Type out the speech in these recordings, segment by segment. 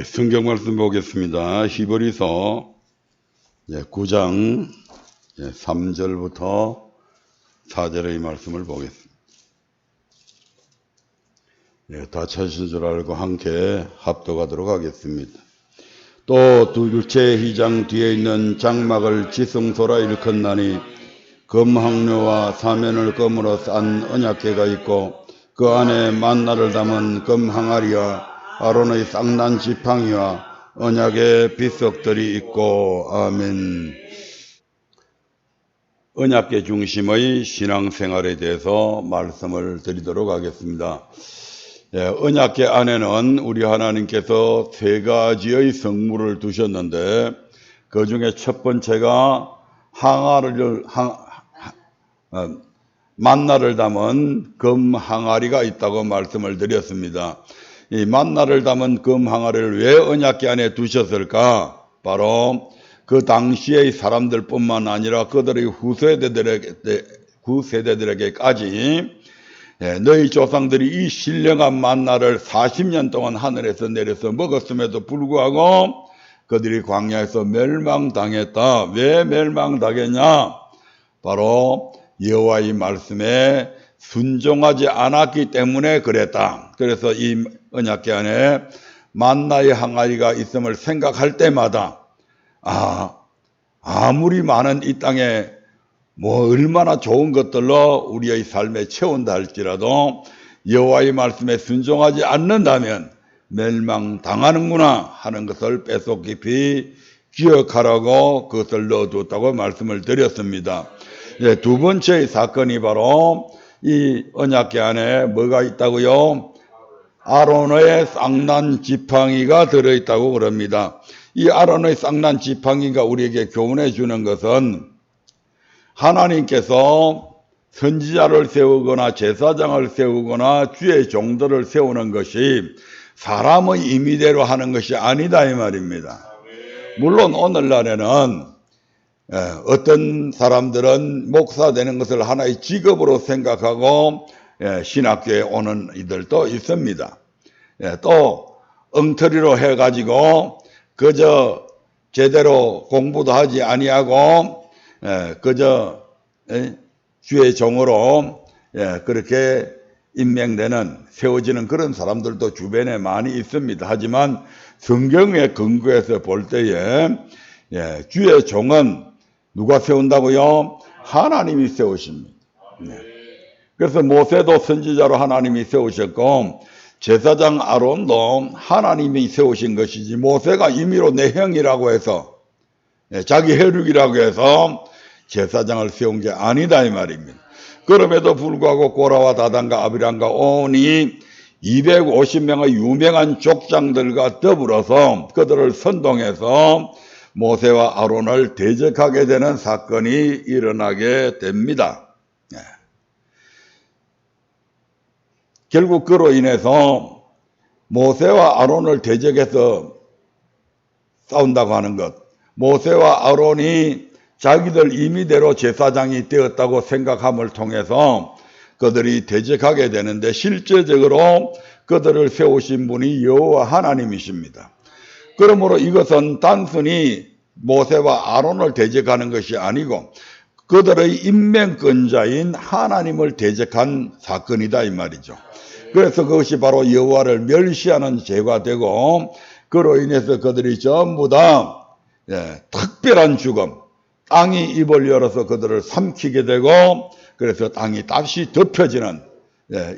성경 말씀 보겠습니다. 히브리서 9장 3절부터 4절의 말씀을 보겠습니다. 다 찾으신 줄 알고 함께 합독하도록 하겠습니다. 또 둘째 휘장 뒤에 있는 장막을 지성소라 일컫나니 금항류와 사면을 금으로 싼 언약궤가 있고 그 안에 만나를 담은 금항아리와 아론의 쌍난 지팡이와 언약의 비석들이 있고 아멘. 언약궤 중심의 신앙생활에 대해서 말씀을 드리도록 하겠습니다. 언약궤 안에는 우리 하나님께서 세 가지의 성물을 두셨는데 그 중에 첫 번째가 만나를 담은 금 항아리가 있다고 말씀을 드렸습니다. 이 만나를 담은 금 항아리를 왜 언약궤 안에 두셨을까? 바로 그 당시의 사람들뿐만 아니라 그들의 후세대들에게까지 너희 조상들이 이 신령한 만나를 40년 동안 하늘에서 내려서 먹었음에도 불구하고 그들이 광야에서 멸망당했다. 왜 멸망당했냐? 바로 여호와의 말씀에 순종하지 않았기 때문에 그랬다. 그래서 이 언약궤 안에 만나의 항아리가 있음을 생각할 때마다 아무리 많은 이 땅에 얼마나 좋은 것들로 우리의 삶에 채운다 할지라도 여호와의 말씀에 순종하지 않는다면 멸망당하는구나 하는 것을 뼛속 깊이 기억하라고 그것을 넣어두었다고 말씀을 드렸습니다. 두 번째의 사건이 바로 이 언약궤 안에 뭐가 있다고요? 아론의 쌍난 지팡이가 들어있다고 그럽니다. 이 아론의 쌍난 지팡이가 우리에게 교훈해 주는 것은 하나님께서 선지자를 세우거나 제사장을 세우거나 주의 종들을 세우는 것이 사람의 임의대로 하는 것이 아니다 이 말입니다. 물론 오늘날에는 어떤 사람들은 목사 되는 것을 하나의 직업으로 생각하고 신학교에 오는 이들도 있습니다. 또 엉터리로 해가지고 그저 제대로 공부도 하지 아니하고 그저 주의 종으로 그렇게 임명되는 세워지는 그런 사람들도 주변에 많이 있습니다. 하지만 성경의 근거에서 볼 때에 주의 종은 누가 세운다고요? 하나님이 세우십니다. 그래서 모세도 선지자로 하나님이 세우셨고 제사장 아론도 하나님이 세우신 것이지 모세가 임의로 내 형이라고 해서 자기 혈육이라고 해서 제사장을 세운 게 아니다 이 말입니다. 그럼에도 불구하고 고라와 다단과 아비람과 온이 250명의 유명한 족장들과 더불어서 그들을 선동해서 모세와 아론을 대적하게 되는 사건이 일어나게 됩니다. 결국 그로 인해서 모세와 아론을 대적해서 싸운다고 하는 것, 모세와 아론이 자기들 임의대로 제사장이 되었다고 생각함을 통해서 그들이 대적하게 되는데 실제적으로 그들을 세우신 분이 여호와 하나님이십니다. 그러므로 이것은 단순히 모세와 아론을 대적하는 것이 아니고 그들의 인명권자인 하나님을 대적한 사건이다 이 말이죠. 그래서 그것이 바로 여호와를 멸시하는 죄가 되고 그로 인해서 그들이 전부 다 특별한 죽음, 땅이 입을 열어서 그들을 삼키게 되고 그래서 땅이 다시 덮여지는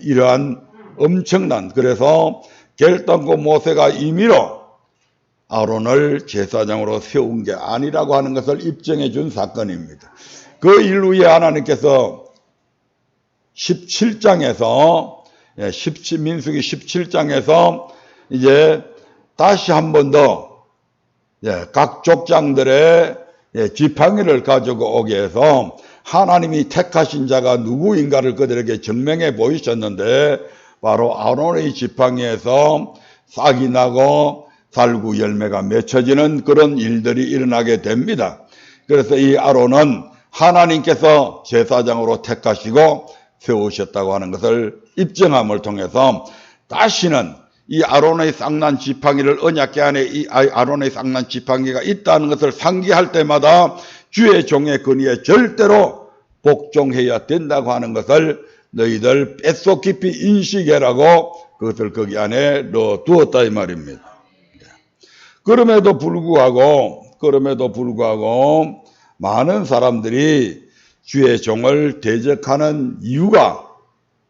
이러한 엄청난, 그래서 결단코 모세가 임의로 아론을 제사장으로 세운 게 아니라고 하는 것을 입증해 준 사건입니다. 그 일 후에 하나님께서 17장에서 민수기 17장에서 이제 다시 한 번 더 각 족장들의 지팡이를 가지고 오게 해서 하나님이 택하신 자가 누구인가를 그들에게 증명해 보이셨는데 바로 아론의 지팡이에서 싹이 나고 살구 열매가 맺혀지는 그런 일들이 일어나게 됩니다. 그래서 이 아론은 하나님께서 제사장으로 택하시고 세우셨다고 하는 것을 입증함을 통해서 다시는 이 아론의 쌍난 지팡이를 언약궤 안에 이 아론의 쌍난 지팡이가 있다는 것을 상기할 때마다 주의 종의 권위에 절대로 복종해야 된다고 하는 것을 너희들 뼛속 깊이 인식해라고 그것을 거기 안에 넣어 두었다 이 말입니다. 그럼에도 불구하고 많은 사람들이 주의 종을 대적하는 이유가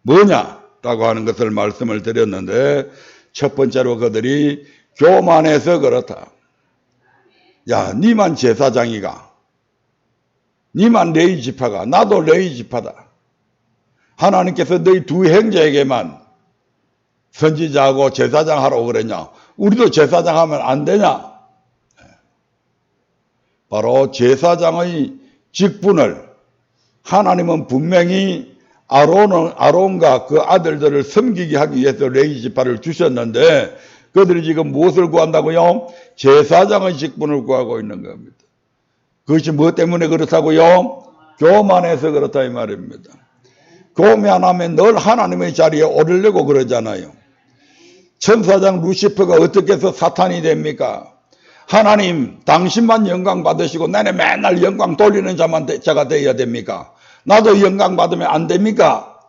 뭐냐라고 하는 것을 말씀을 드렸는데, 첫 번째로 그들이 교만해서 그렇다. 야, 니만 제사장이가, 니만 레위 지파가, 나도 레위 지파다. 하나님께서 너희 두 형제에게만 선지자하고 제사장 하라고 그랬냐? 우리도 제사장 하면 안 되냐? 바로 제사장의 직분을 하나님은 분명히 아론과 그 아들들을 섬기게 하기 위해서 레위 지파를 주셨는데, 그들이 지금 무엇을 구한다고요? 제사장의 직분을 구하고 있는 겁니다. 그것이 무엇 때문에 그렇다고요? 교만해서 그렇다 이 말입니다. 교만하면 늘 하나님의 자리에 오르려고 그러잖아요. 천사장 루시퍼가 어떻게 해서 사탄이 됩니까? 하나님, 당신만 영광 받으시고 나는 맨날 영광 돌리는 자가 되어야 됩니까? 나도 영광 받으면 안 됩니까?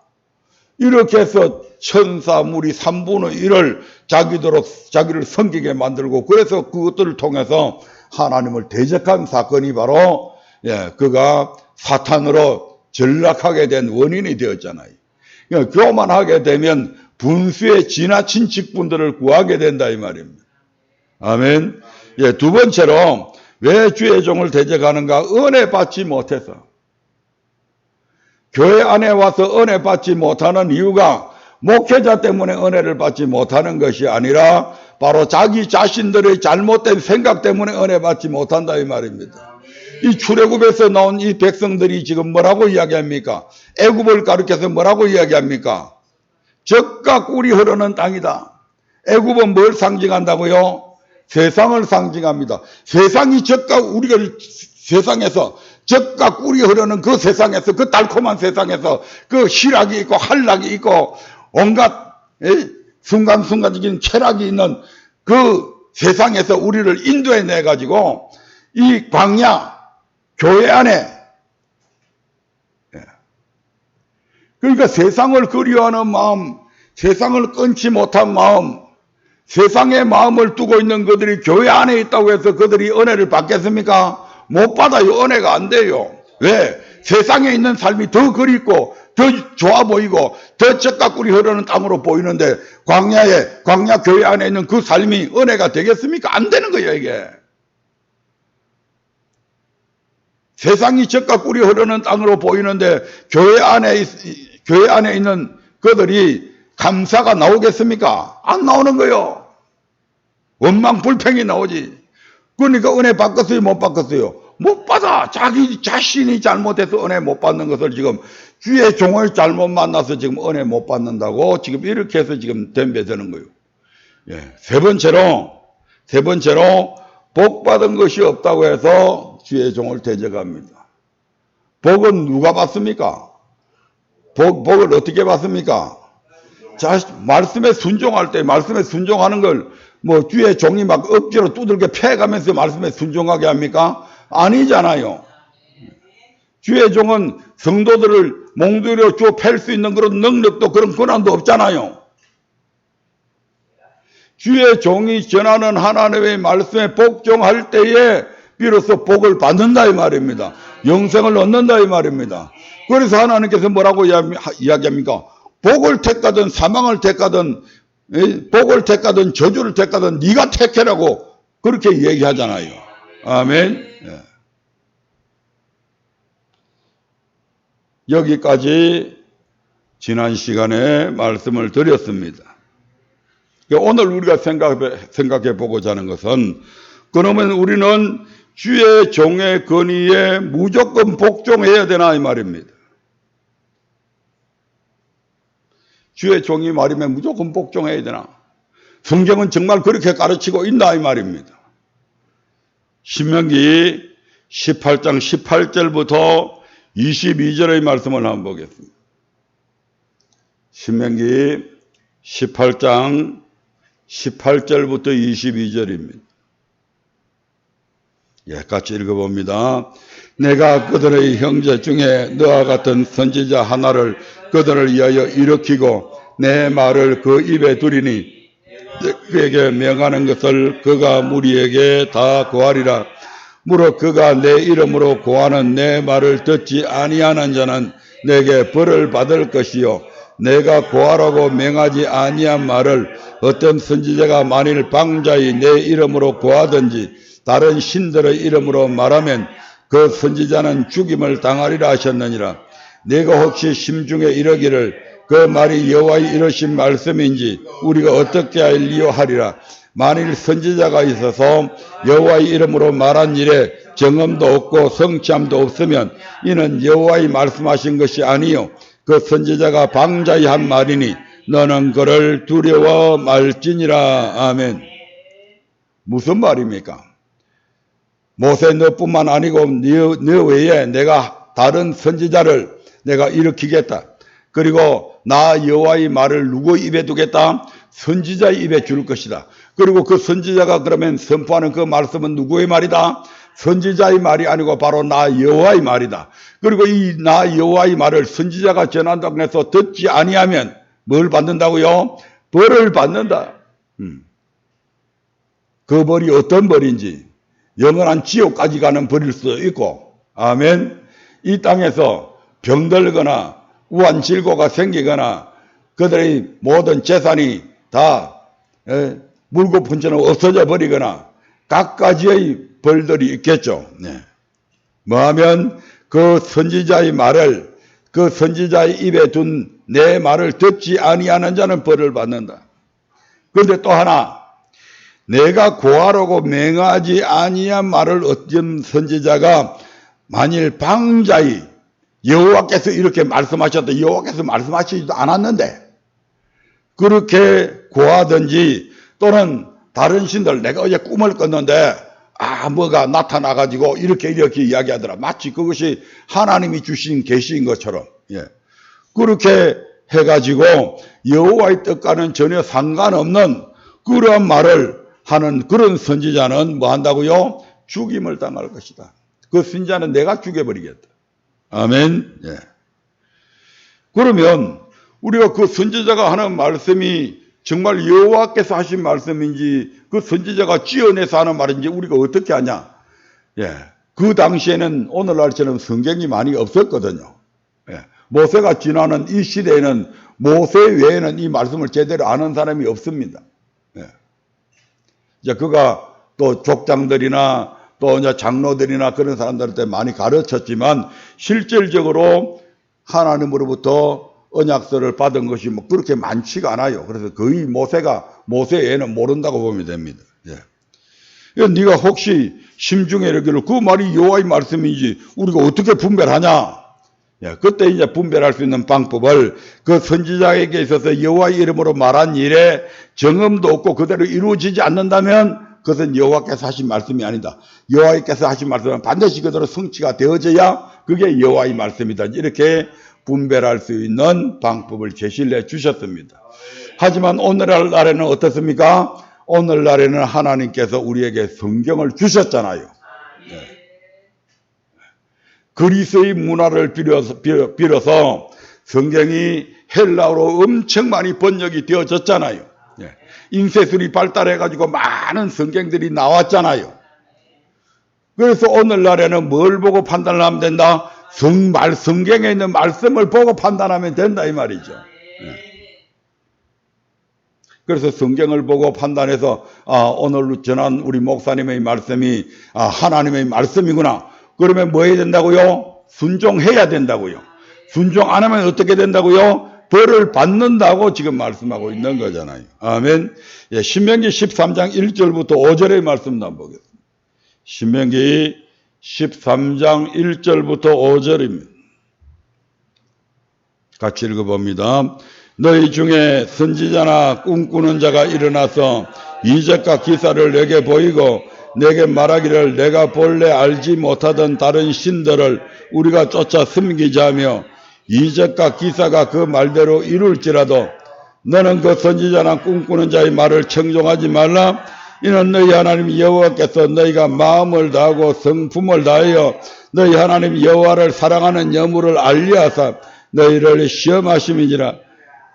이렇게 해서 천사 무리 3분의 1을 자기를 섬기게 만들고, 그래서 그것들을 통해서 하나님을 대적한 사건이 바로 그가 사탄으로 전락하게 된 원인이 되었잖아요. 그러니까 교만하게 되면 분수에 지나친 직분들을 구하게 된다 이 말입니다. 아멘. 두 번째로 왜 주의 종을 대적하는가? 은혜 받지 못해서. 교회 안에 와서 은혜 받지 못하는 이유가 목회자 때문에 은혜를 받지 못하는 것이 아니라 바로 자기 자신들의 잘못된 생각 때문에 은혜 받지 못한다 이 말입니다. 이 출애굽에서 나온 이 백성들이 지금 뭐라고 이야기합니까? 애굽을 가리켜서 뭐라고 이야기합니까? 젖과 꿀이 흐르는 땅이다. 애굽은 뭘 상징한다고요? 세상을 상징합니다. 세상이 세상에서 젖과 꿀이 흐르는 그 세상에서, 그 달콤한 세상에서, 그 희락이 있고 한락이 있고 온갖 순간순간적인 쾌락이 있는 그 세상에서 우리를 인도해내 가지고 이 광야 교회 안에, 그러니까 세상을 그리워하는 마음, 세상을 끊지 못한 마음, 세상의 마음을 두고 있는 그들이 교회 안에 있다고 해서 그들이 은혜를 받겠습니까? 못 받아요. 은혜가 안 돼요. 왜? 세상에 있는 삶이 더 그립고 더 좋아 보이고 더 젖과 꿀이 흐르는 땅으로 보이는데, 광야 교회 안에 있는 그 삶이 은혜가 되겠습니까? 안 되는 거예요 이게. 세상이 젖과 꿀이 흐르는 땅으로 보이는데 교회 안에 있는 그들이 감사가 나오겠습니까? 안 나오는 거요. 원망 불평이 나오지. 그러니까 은혜 받겠어요? 못 받겠어요? 못 받아. 자기 자신이 잘못해서 은혜 못 받는 것을 지금 주의 종을 잘못 만나서 지금 은혜 못 받는다고 지금 이렇게 해서 지금 덤벼드는 거예요. 세 번째로 복 받은 것이 없다고 해서 주의 종을 대적합니다. 복은 누가 받습니까? 복을 어떻게 받습니까? 말씀에 순종할 때, 말씀에 순종하는 걸 주의 종이 막 억지로 두들겨 패가면서 말씀에 순종하게 합니까? 아니잖아요. 주의 종은 성도들을 몽둥이로 주어 팰 수 있는 그런 능력도 그런 권한도 없잖아요. 주의 종이 전하는 하나님의 말씀에 복종할 때에 비로소 복을 받는다 이 말입니다. 영생을 얻는다 이 말입니다. 그래서 하나님께서 뭐라고 이야기합니까? 복을 택하든 사망을 택하든 복을 택하든 저주를 택하든 네가 택해라고 그렇게 얘기하잖아요. 아멘. 여기까지 지난 시간에 말씀을 드렸습니다. 오늘 우리가 생각해 보고자 하는 것은, 그러면 우리는 주의 종의 권위에 무조건 복종해야 되나 이 말입니다. 주의 종이 말이면 무조건 복종해야 되나? 성경은 정말 그렇게 가르치고 있나 이 말입니다. 신명기 18장 18절부터 22절의 말씀을 한번 보겠습니다. 신명기 18장 18절부터 22절입니다. 예, 같이 읽어봅니다. 내가 그들의 형제 중에 너와 같은 선지자 하나를 그들을 위하여 일으키고 내 말을 그 입에 두리니 그에게 명하는 것을 그가 무리에게 다 고하리라. 무릇 그가 내 이름으로 고하는 내 말을 듣지 아니하는 자는 내게 벌을 받을 것이요 내가 고하라고 명하지 아니한 말을 어떤 선지자가 만일 방자히 내 이름으로 고하든지 다른 신들의 이름으로 말하면 그 선지자는 죽임을 당하리라 하셨느니라. 내가 혹시 심중에 이르기를 그 말이 여호와의 이르신 말씀인지 우리가 어떻게 알리요 하리라. 만일 선지자가 있어서 여호와의 이름으로 말한 일에 정엄도 없고 성취함도 없으면 이는 여호와의 말씀하신 것이 아니요 그 선지자가 방자히 한 말이니 너는 그를 두려워 말지니라. 아멘. 무슨 말입니까? 모세 너뿐만 아니고 너 외에 내가 다른 선지자를 내가 일으키겠다. 그리고 나 여호와의 말을 누구 입에 두겠다? 선지자의 입에 줄 것이다. 그리고 그 선지자가 그러면 선포하는 그 말씀은 누구의 말이다? 선지자의 말이 아니고 바로 나 여호와의 말이다. 그리고 이 나 여호와의 말을 선지자가 전한다고 해서 듣지 아니하면 뭘 받는다고요? 벌을 받는다. 그 벌이 어떤 벌인지 영원한 지옥까지 가는 벌일 수도 있고, 아멘. 이 땅에서 병들거나 우환질고가 생기거나 그들의 모든 재산이 다 물고fun처럼 없어져 버리거나 각가지의 벌들이 있겠죠. 네. 뭐하면 그 선지자의 말을 그 선지자의 입에 둔 내 말을 듣지 아니하는 자는 벌을 받는다. 그런데 또 하나, 내가 고하라고 맹하지 아니한 말을 어떤 선지자가 만일 방자히 여호와께서 이렇게 말씀하셨다. 여호와께서 말씀하시지도 않았는데 그렇게 고하든지 또는 다른 신들 내가 어제 꿈을 꿨는데 뭐가 나타나가지고 이렇게 이야기하더라. 마치 그것이 하나님이 주신 계시인 것처럼. 예. 그렇게 해가지고 여호와의 뜻과는 전혀 상관없는 그러한 말을 하는 그런 선지자는 뭐 한다고요? 죽임을 당할 것이다. 그 선지자는 내가 죽여버리겠다. 아멘. 예. 그러면 우리가 그 선지자가 하는 말씀이 정말 여호와께서 하신 말씀인지 그 선지자가 지어내서 하는 말인지 우리가 어떻게 하냐? 예. 그 당시에는 오늘날처럼 성경이 많이 없었거든요. 예. 모세가 지나는 이 시대에는 모세 외에는 이 말씀을 제대로 아는 사람이 없습니다. 예. 이제 그가 또 족장들이나 또 이제 장로들이나 그런 사람들한테 많이 가르쳤지만 실질적으로 하나님으로부터 언약서를 받은 것이 뭐 그렇게 많지가 않아요. 그래서 거의 모세 외에는 모른다고 보면 됩니다. 예. 네가 혹시 심중에 이르기를 그 말이 여호와의 말씀인지 우리가 어떻게 분별하냐? 예. 그때 이제 분별할 수 있는 방법을 그 선지자에게 있어서 여호와의 이름으로 말한 일에 정엄도 없고 그대로 이루어지지 않는다면 그것은 여호와께서 하신 말씀이 아니다. 여호와께서 하신 말씀은 반드시 그대로 성취가 되어져야 그게 여호와의 말씀이다. 이렇게 분별할 수 있는 방법을 제시를 해 주셨습니다. 하지만 오늘날에는 어떻습니까? 오늘날에는 하나님께서 우리에게 성경을 주셨잖아요. 네. 그리스의 문화를 빌어서 성경이 헬라어로 엄청 많이 번역이 되어졌잖아요. 네. 인쇄술이 발달해가지고 많은 성경들이 나왔잖아요. 그래서 오늘날에는 뭘 보고 판단을 하면 된다? 성경에 있는 말씀을 보고 판단하면 된다 이 말이죠. 네. 그래서 성경을 보고 판단해서 오늘 전한 우리 목사님의 말씀이 하나님의 말씀이구나. 그러면 뭐 해야 된다고요? 순종해야 된다고요. 순종 안 하면 어떻게 된다고요? 벌을 받는다고 지금 말씀하고 있는 거잖아요. 아멘. 예, 신명기 13장 1절부터 5절의 말씀도 한번 보겠습니다. 신명기 13장 1절부터 5절입니다. 같이 읽어봅니다. 너희 중에 선지자나 꿈꾸는 자가 일어나서 이적과 기사를 내게 보이고 내게 말하기를 내가 본래 알지 못하던 다른 신들을 우리가 쫓아 섬기자며 이적과 기사가 그 말대로 이룰지라도 너는 그 선지자나 꿈꾸는 자의 말을 청종하지 말라. 이는 너희 하나님 여호와께서 너희가 마음을 다하고 성품을 다하여 너희 하나님 여호와를 사랑하는 여물을 알리하사 너희를 시험하심이니라.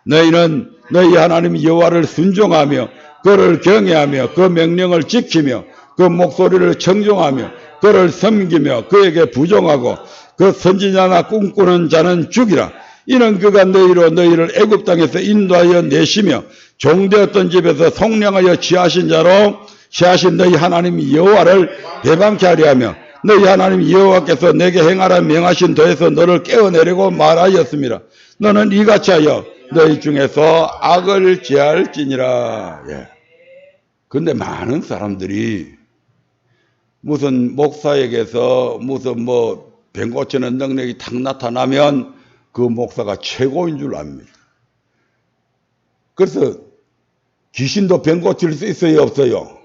너희는 너희 하나님 여호와를 순종하며 그를 경외하며 그 명령을 지키며 그 목소리를 청종하며 그를 섬기며 그에게 부종하고 그 선지자나 꿈꾸는 자는 죽이라. 이는 그가 너희를 애굽 땅에서 인도하여 내시며 종되었던 집에서 속량하여 취하신 자로 취하신 너희 하나님 여호와를 배반케 하려 하며 너희 하나님 여호와께서 내게 행하라 명하신 도에서 너를 깨어내려고 말하였습니다. 너는 이같이 하여 너희 중에서 악을 제할지니라. 예. 근데 많은 사람들이 무슨 목사에게서 무슨 뱀 고치는 능력이 탁 나타나면 그 목사가 최고인 줄 압니다. 그래서 귀신도 뱀 고칠 수 있어요, 없어요?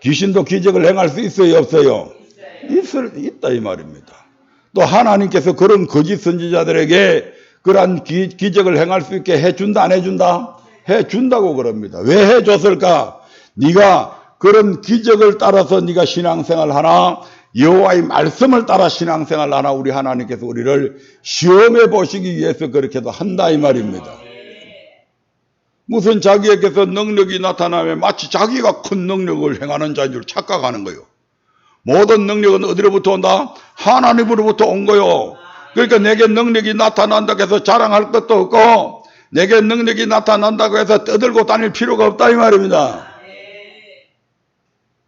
귀신도 기적을 행할 수 있어요, 없어요? 있다 이 말입니다. 또 하나님께서 그런 거짓 선지자들에게 그러한 기적을 행할 수 있게 해준다, 안 해준다? 해준다고 그럽니다. 왜 해줬을까? 네가 그런 기적을 따라서 네가 신앙생활 하나, 여호와의 말씀을 따라 신앙생활 하나, 우리 하나님께서 우리를 시험해 보시기 위해서 그렇게도 한다 이 말입니다. 무슨 자기에게서 능력이 나타나면 마치 자기가 큰 능력을 행하는 자인 줄 착각하는 거예요. 모든 능력은 어디로부터 온다? 하나님으로부터 온 거요. 그러니까 내게 능력이 나타난다고 해서 자랑할 것도 없고 내게 능력이 나타난다고 해서 떠들고 다닐 필요가 없다 이 말입니다.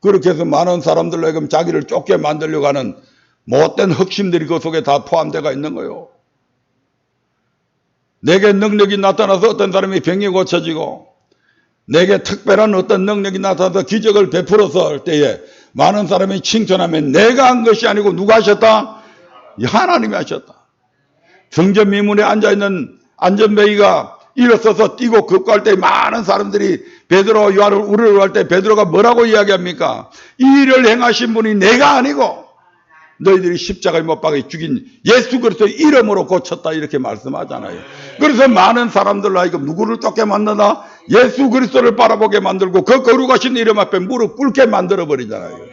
그렇게 해서 많은 사람들로 하여금 자기를 쫓게 만들려고 하는 못된 흑심들이 그 속에 다 포함되어 있는 거예요. 내게 능력이 나타나서 어떤 사람이 병이 고쳐지고 내게 특별한 어떤 능력이 나타나서 기적을 베풀어서 할 때에 많은 사람이 칭찬하면 내가 한 것이 아니고 누가 하셨다? 하나님이 하셨다. 성전 미문에 앉아있는 안전뱅이가 일어서서 뛰고 급구할 때 많은 사람들이 베드로 요한을 우르르 할 때 베드로가 뭐라고 이야기합니까? 이 일을 행하신 분이 내가 아니고 너희들이 십자가에 못 박아 죽인 예수 그리스도의 이름으로 고쳤다 이렇게 말씀하잖아요. 그래서 많은 사람들로 하여금 누구를 쫓게 만든다? 예수 그리스도를 바라보게 만들고 그 거룩하신 이름 앞에 무릎 꿇게 만들어 버리잖아요.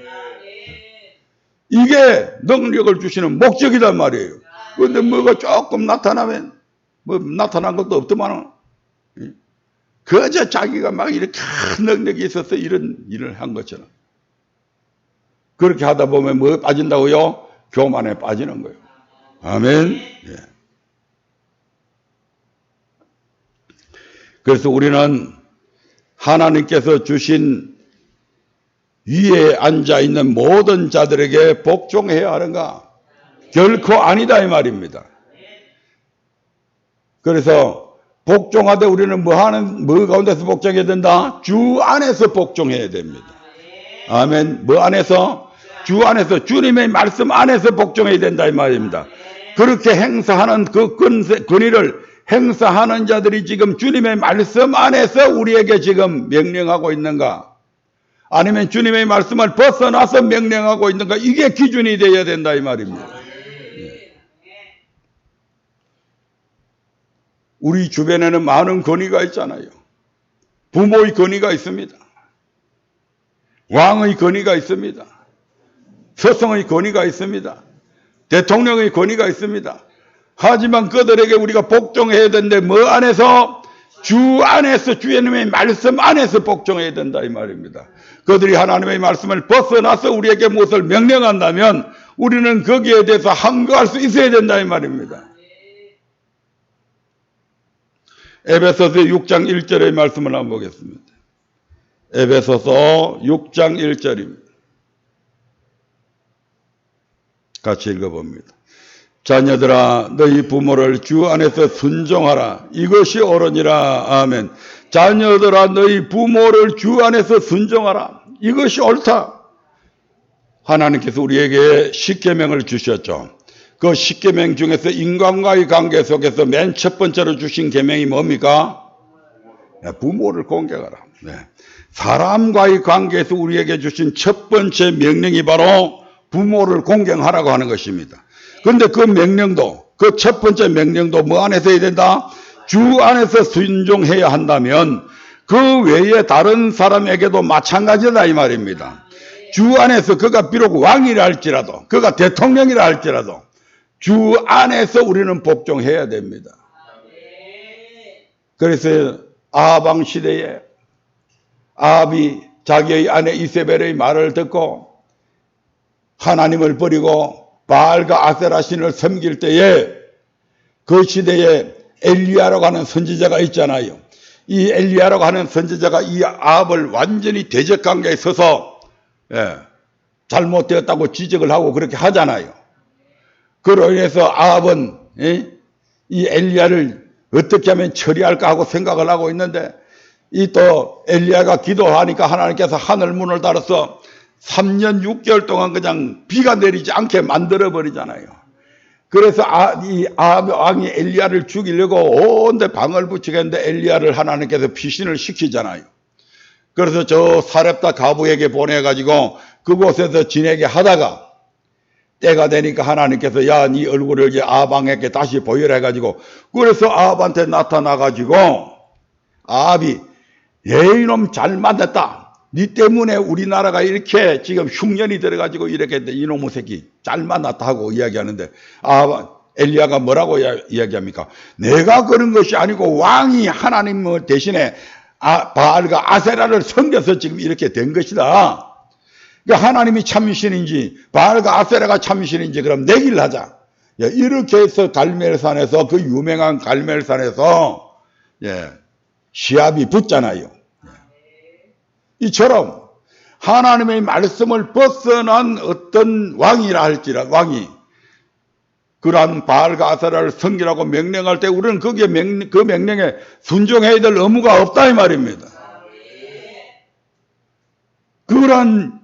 이게 능력을 주시는 목적이란 말이에요. 그런데 뭐가 조금 나타나면 나타난 것도 없더만 그저 자기가 막 이렇게 큰 능력이 있어서 이런 일을 한 것처럼 그렇게 하다 보면 뭐 빠진다고요? 교만에 빠지는 거예요. 아멘. 예. 그래서 우리는 하나님께서 주신 위에 앉아있는 모든 자들에게 복종해야 하는가? 결코 아니다 이 말입니다. 그래서 복종하되 우리는 뭐 가운데서 복종해야 된다? 주 안에서 복종해야 됩니다. 아멘. 뭐 안에서? 주 안에서, 주님의 말씀 안에서 복종해야 된다 이 말입니다. 그렇게 행사하는 그 권위를 행사하는 자들이 지금 주님의 말씀 안에서 우리에게 지금 명령하고 있는가? 아니면 주님의 말씀을 벗어나서 명령하고 있는가? 이게 기준이 되어야 된다 이 말입니다. 우리 주변에는 많은 권위가 있잖아요. 부모의 권위가 있습니다. 왕의 권위가 있습니다. 서성의 권위가 있습니다. 대통령의 권위가 있습니다. 하지만 그들에게 우리가 복종해야 되는데 뭐 안에서? 주 안에서 주님의 말씀 안에서 복종해야 된다 이 말입니다. 그들이 하나님의 말씀을 벗어나서 우리에게 무엇을 명령한다면 우리는 거기에 대해서 항거할 수 있어야 된다 이 말입니다. 에베소서 6장 1절의 말씀을 한번 보겠습니다. 에베소서 6장 1절입니다. 같이 읽어봅니다. 자녀들아 너희 부모를 주 안에서 순종하라. 이것이 옳으니라. 아멘. 자녀들아 너희 부모를 주 안에서 순종하라. 이것이 옳다. 하나님께서 우리에게 십계명을 주셨죠. 그 십계명 중에서 인간과의 관계 속에서 맨 첫 번째로 주신 계명이 뭡니까? 부모를 공경하라. 네. 사람과의 관계에서 우리에게 주신 첫 번째 명령이 바로 부모를 공경하라고 하는 것입니다. 그런데 그 명령도, 그 첫 번째 명령도 뭐 안에서 해야 된다? 주 안에서 순종해야 한다면 그 외에 다른 사람에게도 마찬가지다 이 말입니다. 주 안에서 그가 비록 왕이라 할지라도, 그가 대통령이라 할지라도 주 안에서 우리는 복종해야 됩니다. 그래서 아합 왕 시대에 아합이 자기의 아내 이세벨의 말을 듣고 하나님을 버리고 바알과 아세라 신을 섬길 때에 그 시대에 엘리야라고 하는 선지자가 있잖아요. 이 엘리야라고 하는 선지자가 이 아합을 완전히 대적 관계에 서서 잘못되었다고 지적을 하고 그렇게 하잖아요. 그로 인해서 아합은 이 엘리야를 어떻게 하면 처리할까 하고 생각을 하고 있는데 이 또 엘리야가 기도하니까 하나님께서 하늘 문을 닫아서 3년 6개월 동안 그냥 비가 내리지 않게 만들어 버리잖아요. 그래서 이 아합 왕이 엘리야를 죽이려고 온데 방을 붙이겠는데 엘리야를 하나님께서 피신을 시키잖아요. 그래서 저 사렙다 가부에게 보내가지고 그곳에서 지내게 하다가 때가 되니까 하나님께서 야, 네 얼굴을 이제 아합 왕에게 다시 보여라 해가지고 그래서 아합한테 나타나가지고 아합이 이놈 잘 만났다. 네 때문에 우리나라가 이렇게 지금 흉년이 들어가지고 이렇게 이놈의 새끼 잘 만났다 하고 이야기하는데 엘리야가 뭐라고 이야기합니까? 내가 그런 것이 아니고 왕이 하나님 대신에 바알과 아세라를 섬겨서 지금 이렇게 된 것이다. 그러니까 하나님이 참신인지 바알과 아세라가 참신인지 그럼 내기를 하자. 이렇게 해서 갈멜산에서 그 유명한 갈멜산에서 시합이 붙잖아요. 이처럼 하나님의 말씀을 벗어난 어떤 왕이라 할지라 왕이 그러한 바알과 아세라를 섬기라고 명령할 때 우리는 거기에 그 명령에 순종해야 될 의무가 없다 이 말입니다. 그러한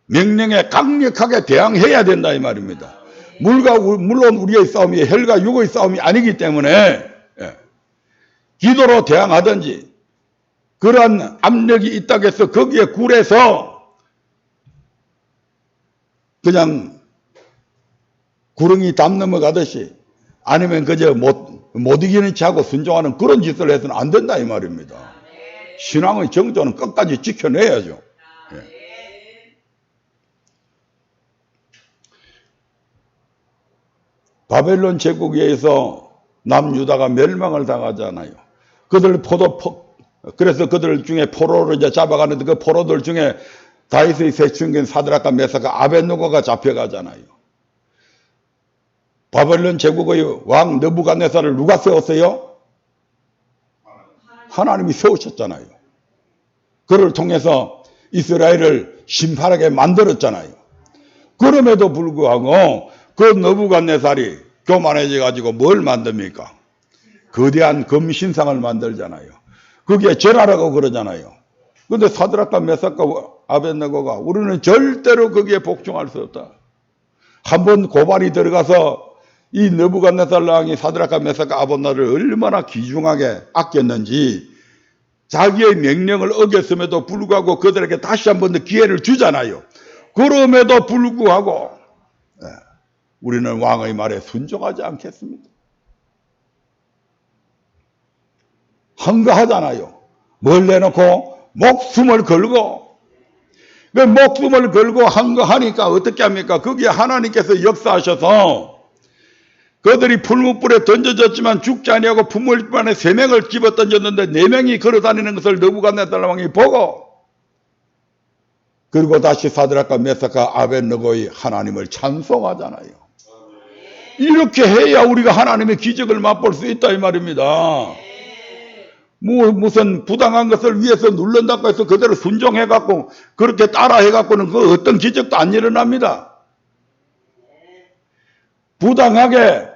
명령에 강력하게 대항해야 된다 이 말입니다. 물론 우리의 싸움이 혈과 육의 싸움이 아니기 때문에 기도로 대항하든지 그러한 압력이 있다고 해서 거기에 굴해서 그냥 구렁이 담 넘어가듯이 아니면 그저 못 이기는 체하고 순종하는 그런 짓을 해서는 안 된다 이 말입니다. 신앙의 정조는 끝까지 지켜내야죠. 바벨론 제국에 의해서 남유다가 멸망을 당하잖아요. 그래서 그들 중에 포로를 이제 잡아가는데 그 포로들 중에 다윗의 세 친구인 사드락과 메사가 아벳느고가 잡혀가잖아요. 바벨론 제국의 왕 느부갓네살을 누가 세웠어요? 하나님이 세우셨잖아요. 그를 통해서 이스라엘을 심판하게 만들었잖아요. 그럼에도 불구하고 그 느부갓네살이 교만해져 가지고 뭘 만듭니까? 거대한 금신상을 만들잖아요. 그게 절하라고 그러잖아요. 그런데 사드락과 메삭과 아벳느고가 우리는 절대로 거기에 복종할 수 없다. 한번 고발이 들어가서 이 느부갓네살 왕이 사드락과 메삭과 아벳느고를 얼마나 귀중하게 아꼈는지 자기의 명령을 어겼음에도 불구하고 그들에게 다시 한 번 더 기회를 주잖아요. 그럼에도 불구하고 우리는 왕의 말에 순종하지 않겠습니다. 한가하잖아요. 뭘 내놓고 목숨을 걸고 그 목숨을 걸고 한가하니까 어떻게 합니까? 거기에 하나님께서 역사하셔서 그들이 풀무불에 던져졌지만 죽지 아니하고 풀무불에 3명을 집어 던졌는데 4명이 걸어다니는 것을 느부갓네살 왕이 보고 그리고 다시 사드락과 메삭과 아벳느고의 하나님을 찬송하잖아요. 이렇게 해야 우리가 하나님의 기적을 맛볼 수 있다 이 말입니다. 무슨 부당한 것을 위해서 눌른다고 해서 그대로 순종해갖고 그렇게 따라해갖고는 그 어떤 기적도 안 일어납니다. 부당하게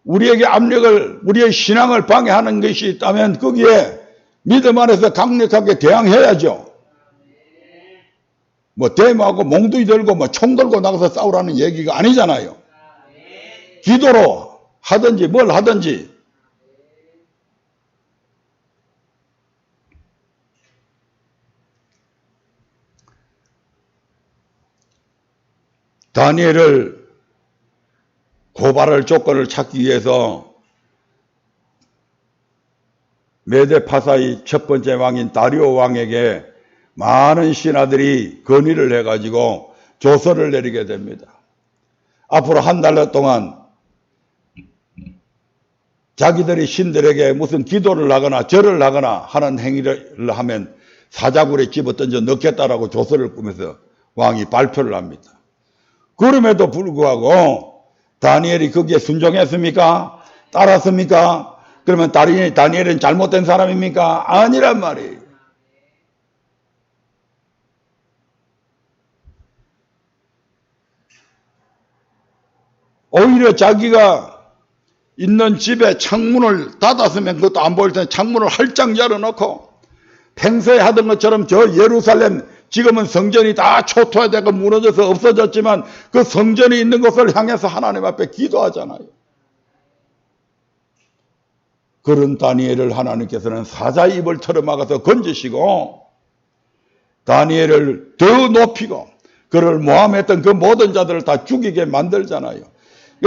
우리에게 압력을 우리의 신앙을 방해하는 것이 있다면 거기에 믿음 안에서 강력하게 대항해야죠. 대모하고 몽둥이 들고 총 들고 나가서 싸우라는 얘기가 아니잖아요. 기도로 하든지 뭘 하든지 다니엘을 고발할 조건을 찾기 위해서 메데 파사의 첫 번째 왕인 다리오 왕에게 많은 신하들이 건의를 해가지고 조서를 내리게 됩니다. 앞으로 한 달 동안 자기들이 신들에게 무슨 기도를 하거나 절을 하거나 하는 행위를 하면 사자굴에 집어 던져 넣겠다라고 조서를 꾸면서 왕이 발표를 합니다. 그럼에도 불구하고 다니엘이 거기에 순종했습니까? 따랐습니까? 그러면 다니엘은 잘못된 사람입니까? 아니란 말이에요. 오히려 자기가 있는 집에 창문을 닫았으면 그것도 안 보일 텐데 창문을 활짝 열어놓고 평소에 하던 것처럼 저 예루살렘, 지금은 성전이 다 초토화되고 무너져서 없어졌지만 그 성전이 있는 곳을 향해서 하나님 앞에 기도하잖아요. 그런 다니엘을 하나님께서는 사자의 입을 털어막아서 건지시고 다니엘을 더 높이고 그를 모함했던 그 모든 자들을 다 죽이게 만들잖아요.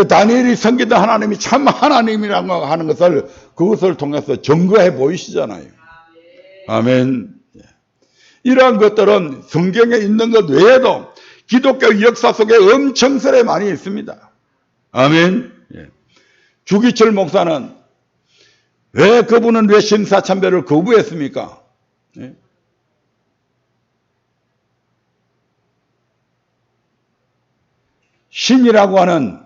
다니엘이 섬기던 하나님이 참 하나님이라고 하는 것을 그것을 통해서 증거해 보이시잖아요. 아멘. 이러한 것들은 성경에 있는 것 외에도 기독교 역사 속에 엄청스레 많이 있습니다. 아멘. 주기철 목사는 그분은 왜 신사참배를 거부했습니까? 신이라고 하는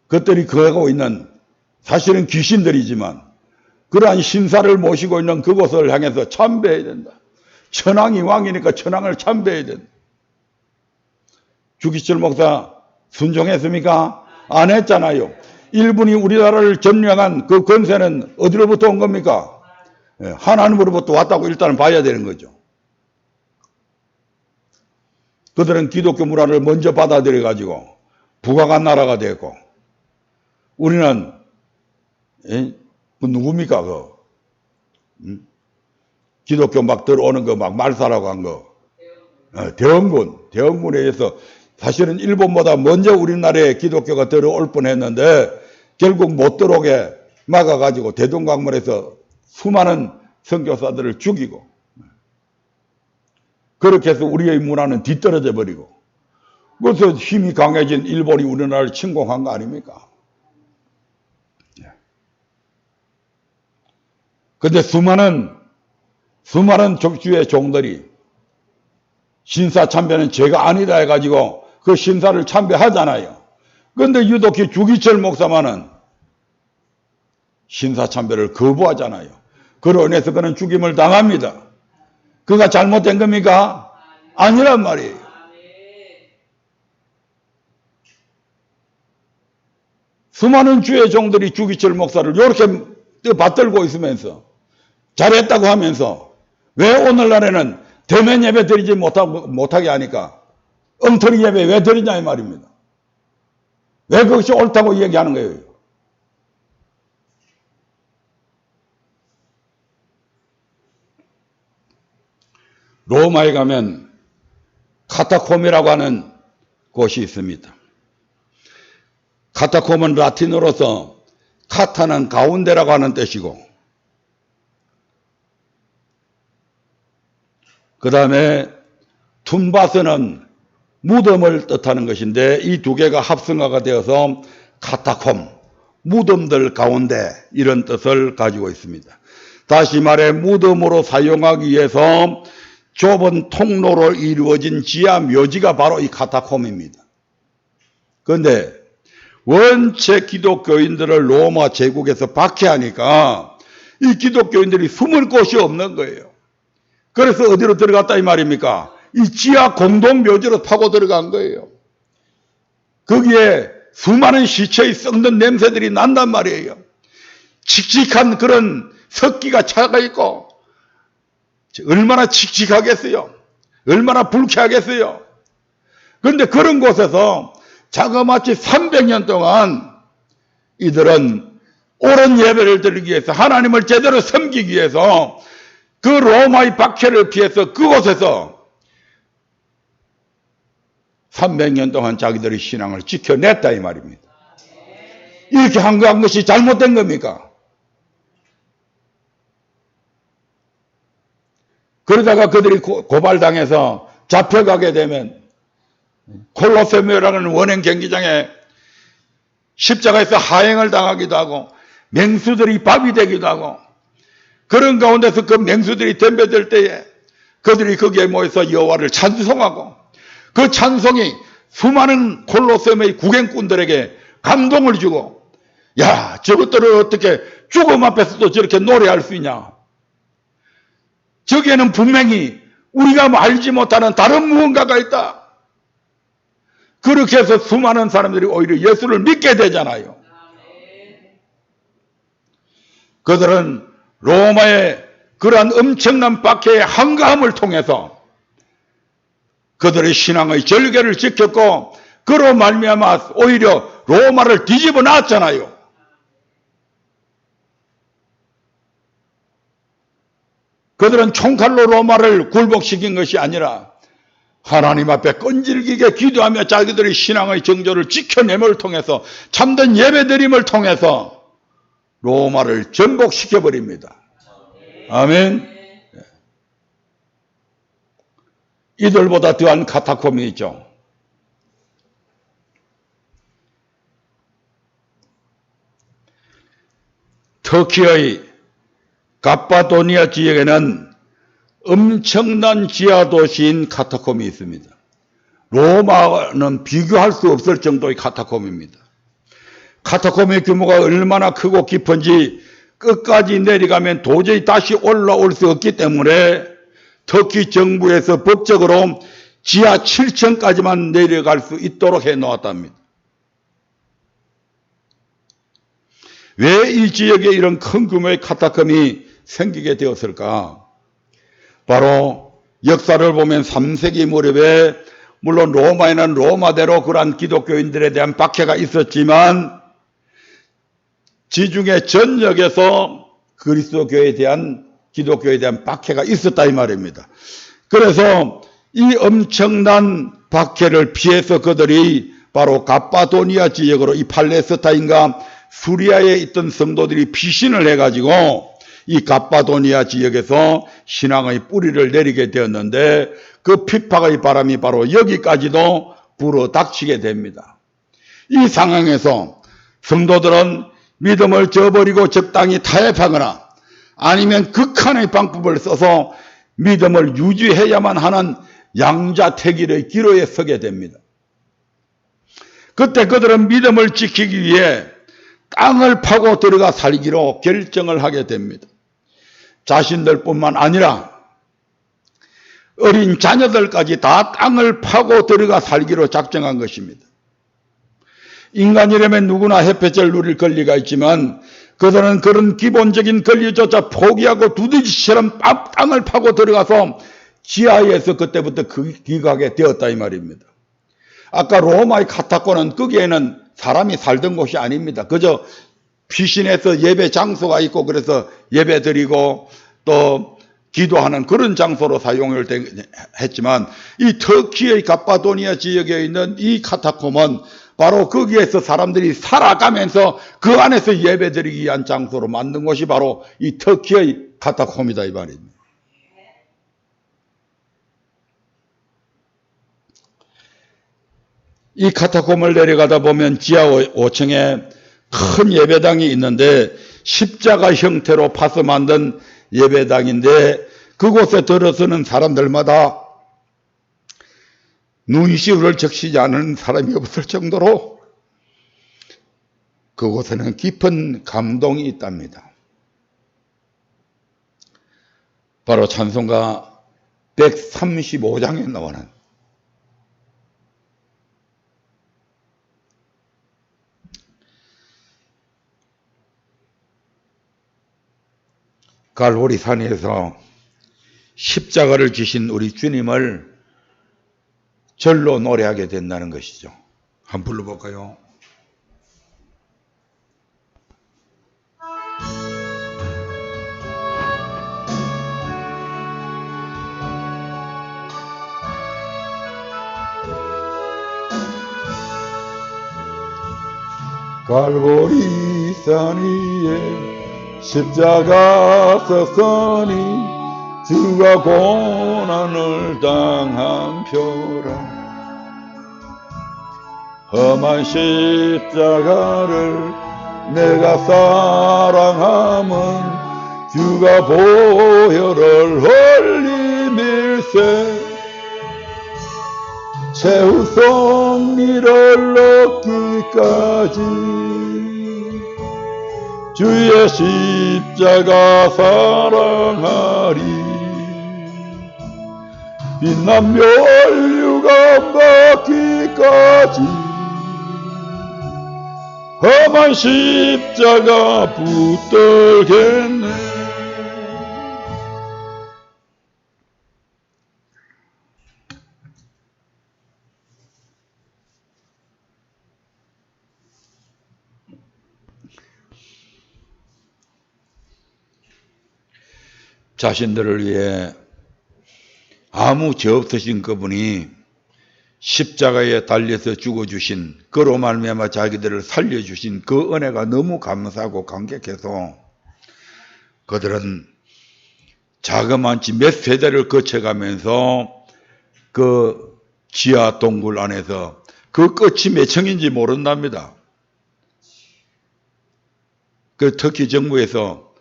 것들이 거하고 있는 사실은 귀신들이지만 그러한 신사를 모시고 있는 그곳을 향해서 참배해야 된다. 천왕이 왕이니까 천왕을 참배해야 된다. 주기철 목사 순종했습니까? 안 했잖아요. 일본이 우리나라를 점령한 그 권세는 어디로부터 온 겁니까? 하나님으로부터 왔다고 일단은 봐야 되는 거죠. 그들은 기독교 문화를 먼저 받아들여 가지고 부강한 나라가 됐고 우리는 그 누굽니까? 기독교 막 들어오는 거 막 말살하고 한 거. 대원군에 의해서 사실은 일본보다 먼저 우리나라에 기독교가 들어올 뻔했는데 결국 못 들어오게 막아가지고 대동강물에서 수많은 선교사들을 죽이고 그렇게 해서 우리의 문화는 뒤떨어져 버리고 그래서 힘이 강해진 일본이 우리나라를 침공한 거 아닙니까? 근데 수많은 족주의 종들이 신사 참배는 죄가 아니다 해가지고 그 신사를 참배하잖아요. 그런데 유독히 주기철 목사만은 신사 참배를 거부하잖아요. 그로 인해서 그는 죽임을 당합니다. 그가 잘못된 겁니까? 아니란 말이에요. 수많은 주의 종들이 주기철 목사를 이렇게 받들고 있으면서 잘했다고 하면서 왜 오늘날에는 대면 예배 드리지 못하게 하니까 엉터리 예배 왜 드리냐 이 말입니다. 왜 그것이 옳다고 얘기하는 거예요. 로마에 가면 카타콤이라고 하는 곳이 있습니다. 카타콤은 라틴어로서 카타는 가운데라고 하는 뜻이고 그 다음에 툼바스는 무덤을 뜻하는 것인데 이 두 개가 합성어가 되어서 카타콤, 무덤들 가운데 이런 뜻을 가지고 있습니다. 다시 말해 무덤으로 사용하기 위해서 좁은 통로로 이루어진 지하 묘지가 바로 이 카타콤입니다. 그런데 원체 기독교인들을 로마 제국에서 박해하니까 이 기독교인들이 숨을 곳이 없는 거예요. 그래서 어디로 들어갔다 이 말입니까? 이 지하 공동묘지로 파고 들어간 거예요. 거기에 수많은 시체의 썩는 냄새들이 난단 말이에요. 칙칙한 그런 습기가 차가 있고 얼마나 칙칙하겠어요. 얼마나 불쾌하겠어요. 그런데 그런 곳에서 자그마치 300년 동안 이들은 옳은 예배를 드리기 위해서 하나님을 제대로 섬기기 위해서 그 로마의 박해를 피해서 그곳에서 300년 동안 자기들의 신앙을 지켜냈다 이 말입니다. 이렇게 한 것이 잘못된 겁니까? 그러다가 그들이 고발당해서 잡혀가게 되면 콜로세움이라는 원행 경기장에 십자가에서 하행을 당하기도 하고 맹수들이 밥이 되기도 하고, 그런 가운데서 그 맹수들이 덤벼들 때에 그들이 거기에 모여서 여호와를 찬송하고, 그 찬송이 수많은 콜로세움의 구경꾼들에게 감동을 주고, 야, 저것들을 어떻게 죽음 앞에서도 저렇게 노래할 수 있냐, 저기에는 분명히 우리가 알지 못하는 다른 무언가가 있다. 그렇게 해서 수많은 사람들이 오히려 예수를 믿게 되잖아요. 그들은 로마의 그러한 엄청난 박해의 한가함을 통해서 그들의 신앙의 절개를 지켰고, 그로 말미암아 오히려 로마를 뒤집어 놨잖아요. 그들은 총칼로 로마를 굴복시킨 것이 아니라 하나님 앞에 끈질기게 기도하며 자기들의 신앙의 정조를 지켜냄을 통해서, 참된 예배드림을 통해서 로마를 전복시켜버립니다. 아멘. 이들보다 더한 카타콤이 있죠. 터키의 갑바도니아 지역에는 엄청난 지하도시인 카타콤이 있습니다. 로마는 비교할 수 없을 정도의 카타콤입니다. 카타콤의 규모가 얼마나 크고 깊은지 끝까지 내려가면 도저히 다시 올라올 수 없기 때문에 터키 정부에서 법적으로 지하 7층까지만 내려갈 수 있도록 해놓았답니다. 왜 이 지역에 이런 큰 규모의 카타콤이 생기게 되었을까? 바로 역사를 보면 3세기 무렵에 물론 로마에는 로마대로 그러한 기독교인들에 대한 박해가 있었지만 지중해 전역에서 그리스도교에 대한, 기독교에 대한 박해가 있었다 이 말입니다. 그래서 이 엄청난 박해를 피해서 그들이 바로 갑바도니아 지역으로, 이 팔레스타인과 수리아에 있던 성도들이 피신을 해가지고 이 갑바도니아 지역에서 신앙의 뿌리를 내리게 되었는데, 그 핍박의 바람이 바로 여기까지도 불어 닥치게 됩니다. 이 상황에서 성도들은 믿음을 저버리고 적당히 타협하거나 아니면 극한의 방법을 써서 믿음을 유지해야만 하는 양자택일의 기로에 서게 됩니다. 그때 그들은 믿음을 지키기 위해 땅을 파고 들어가 살기로 결정을 하게 됩니다. 자신들뿐만 아니라 어린 자녀들까지 다 땅을 파고 들어가 살기로 작정한 것입니다. 인간이라면 누구나 햇볕을 누릴 권리가 있지만 그들은 그런 기본적인 권리조차 포기하고 두더지처럼 땅을 파고 들어가서 지하에서 그때부터 기각하게 되었다 이 말입니다. 아까 로마의 카타콤은 거기에는 사람이 살던 곳이 아닙니다. 그저 피신해서 예배 장소가 있고 그래서 예배 드리고 또 기도하는 그런 장소로 사용을 했지만, 이 터키의 갑바도니아 지역에 있는 이 카타콤은 바로 거기에서 사람들이 살아가면서 그 안에서 예배 드리기 위한 장소로 만든 것이 바로 이 터키의 카타콤이다 이 말입니다. 이 카타콤을 내려가다 보면 지하 5층에 큰 예배당이 있는데 십자가 형태로 파서 만든 예배당인데, 그곳에 들어서는 사람들마다 눈시울을 적시지 않은 사람이 없을 정도로 그곳에는 깊은 감동이 있답니다. 바로 찬송가 135장에 나오는 갈보리 산에서 십자가를 지신 우리 주님을 절로 노래하게 된다는 것이죠. 한번 불러볼까요? 갈보리 산 위에 십자가 서서니 주가 고난을 당한 표라. 험한 십자가를 내가 사랑함은 주가 보혈을 흘리밀세 최후 승리를 얻기까지 주의 십자가 사랑하리. 빛난 면류가 받기까지 험한 십자가 붙들겠네. 자신들을 위해 아무 죄 없으신 그분이 십자가에 달려서 죽어주신 그로 말미암아 자기들을 살려주신 그 은혜가 너무 감사하고 감격해서 그들은 자그마치 몇 세대를 거쳐가면서 그 지하 동굴 안에서 그 끝이 몇 층인지 모른답니다. 그 터키 정부에서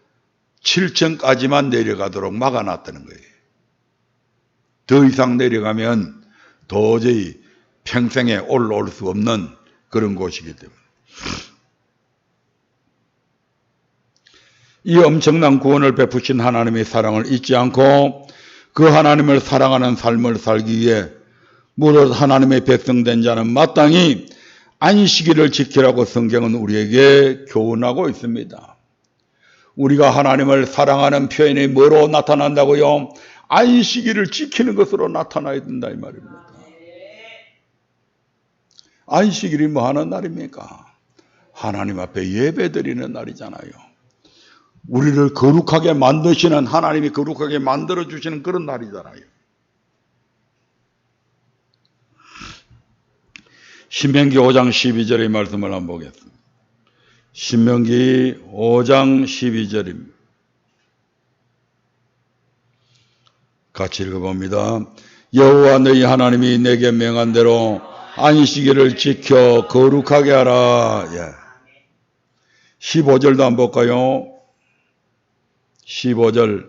7층까지만 내려가도록 막아놨다는 거예요. 더 이상 내려가면 도저히 평생에 올라올 수 없는 그런 곳이기 때문에. 이 엄청난 구원을 베푸신 하나님의 사랑을 잊지 않고 그 하나님을 사랑하는 삶을 살기 위해 무릇 하나님의 백성된 자는 마땅히 안식일을 지키라고 성경은 우리에게 교훈하고 있습니다. 우리가 하나님을 사랑하는 표현이 뭐로 나타난다고요? 안식일을 지키는 것으로 나타나야 된다 이 말입니다. 안식일이 뭐 하는 날입니까? 하나님 앞에 예배드리는 날이잖아요. 우리를 거룩하게 만드시는, 하나님이 거룩하게 만들어주시는 그런 날이잖아요. 신명기 5장 12절의 말씀을 한번 보겠습니다. 신명기 5장 12절입니다. 같이 읽어봅니다. 여호와 너희 하나님이 내게 명한 대로 안식일을 지켜 거룩하게 하라. 예. 15절도 한번 볼까요? 15절.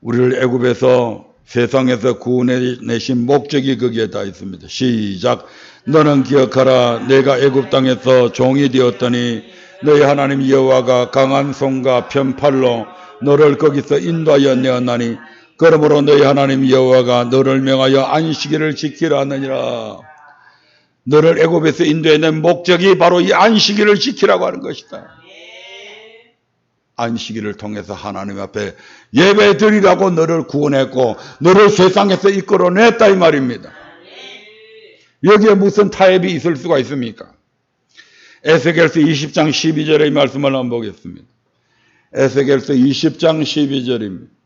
우리를 애굽에서 세상에서 구원해내신 목적이 거기에 다 있습니다. 시작. 너는 기억하라. 내가 애굽 땅에서 종이 되었더니 너희 하나님 여호와가 강한 손과 편팔로 너를 거기서 인도하여 내었나니 그러므로 너희 하나님 여호와가 너를 명하여 안식일을 지키라 하느니라. 너를 애굽에서 인도해낸 목적이 바로 이 안식일을 지키라고 하는 것이다. 안식일을 통해서 하나님 앞에 예배 드리라고 너를 구원했고 너를 세상에서 이끌어냈다 이 말입니다. 여기에 무슨 타협이 있을 수가 있습니까? 에스겔서 20장 12절의 말씀을 한번 보겠습니다. 에스겔서 20장 12절입니다.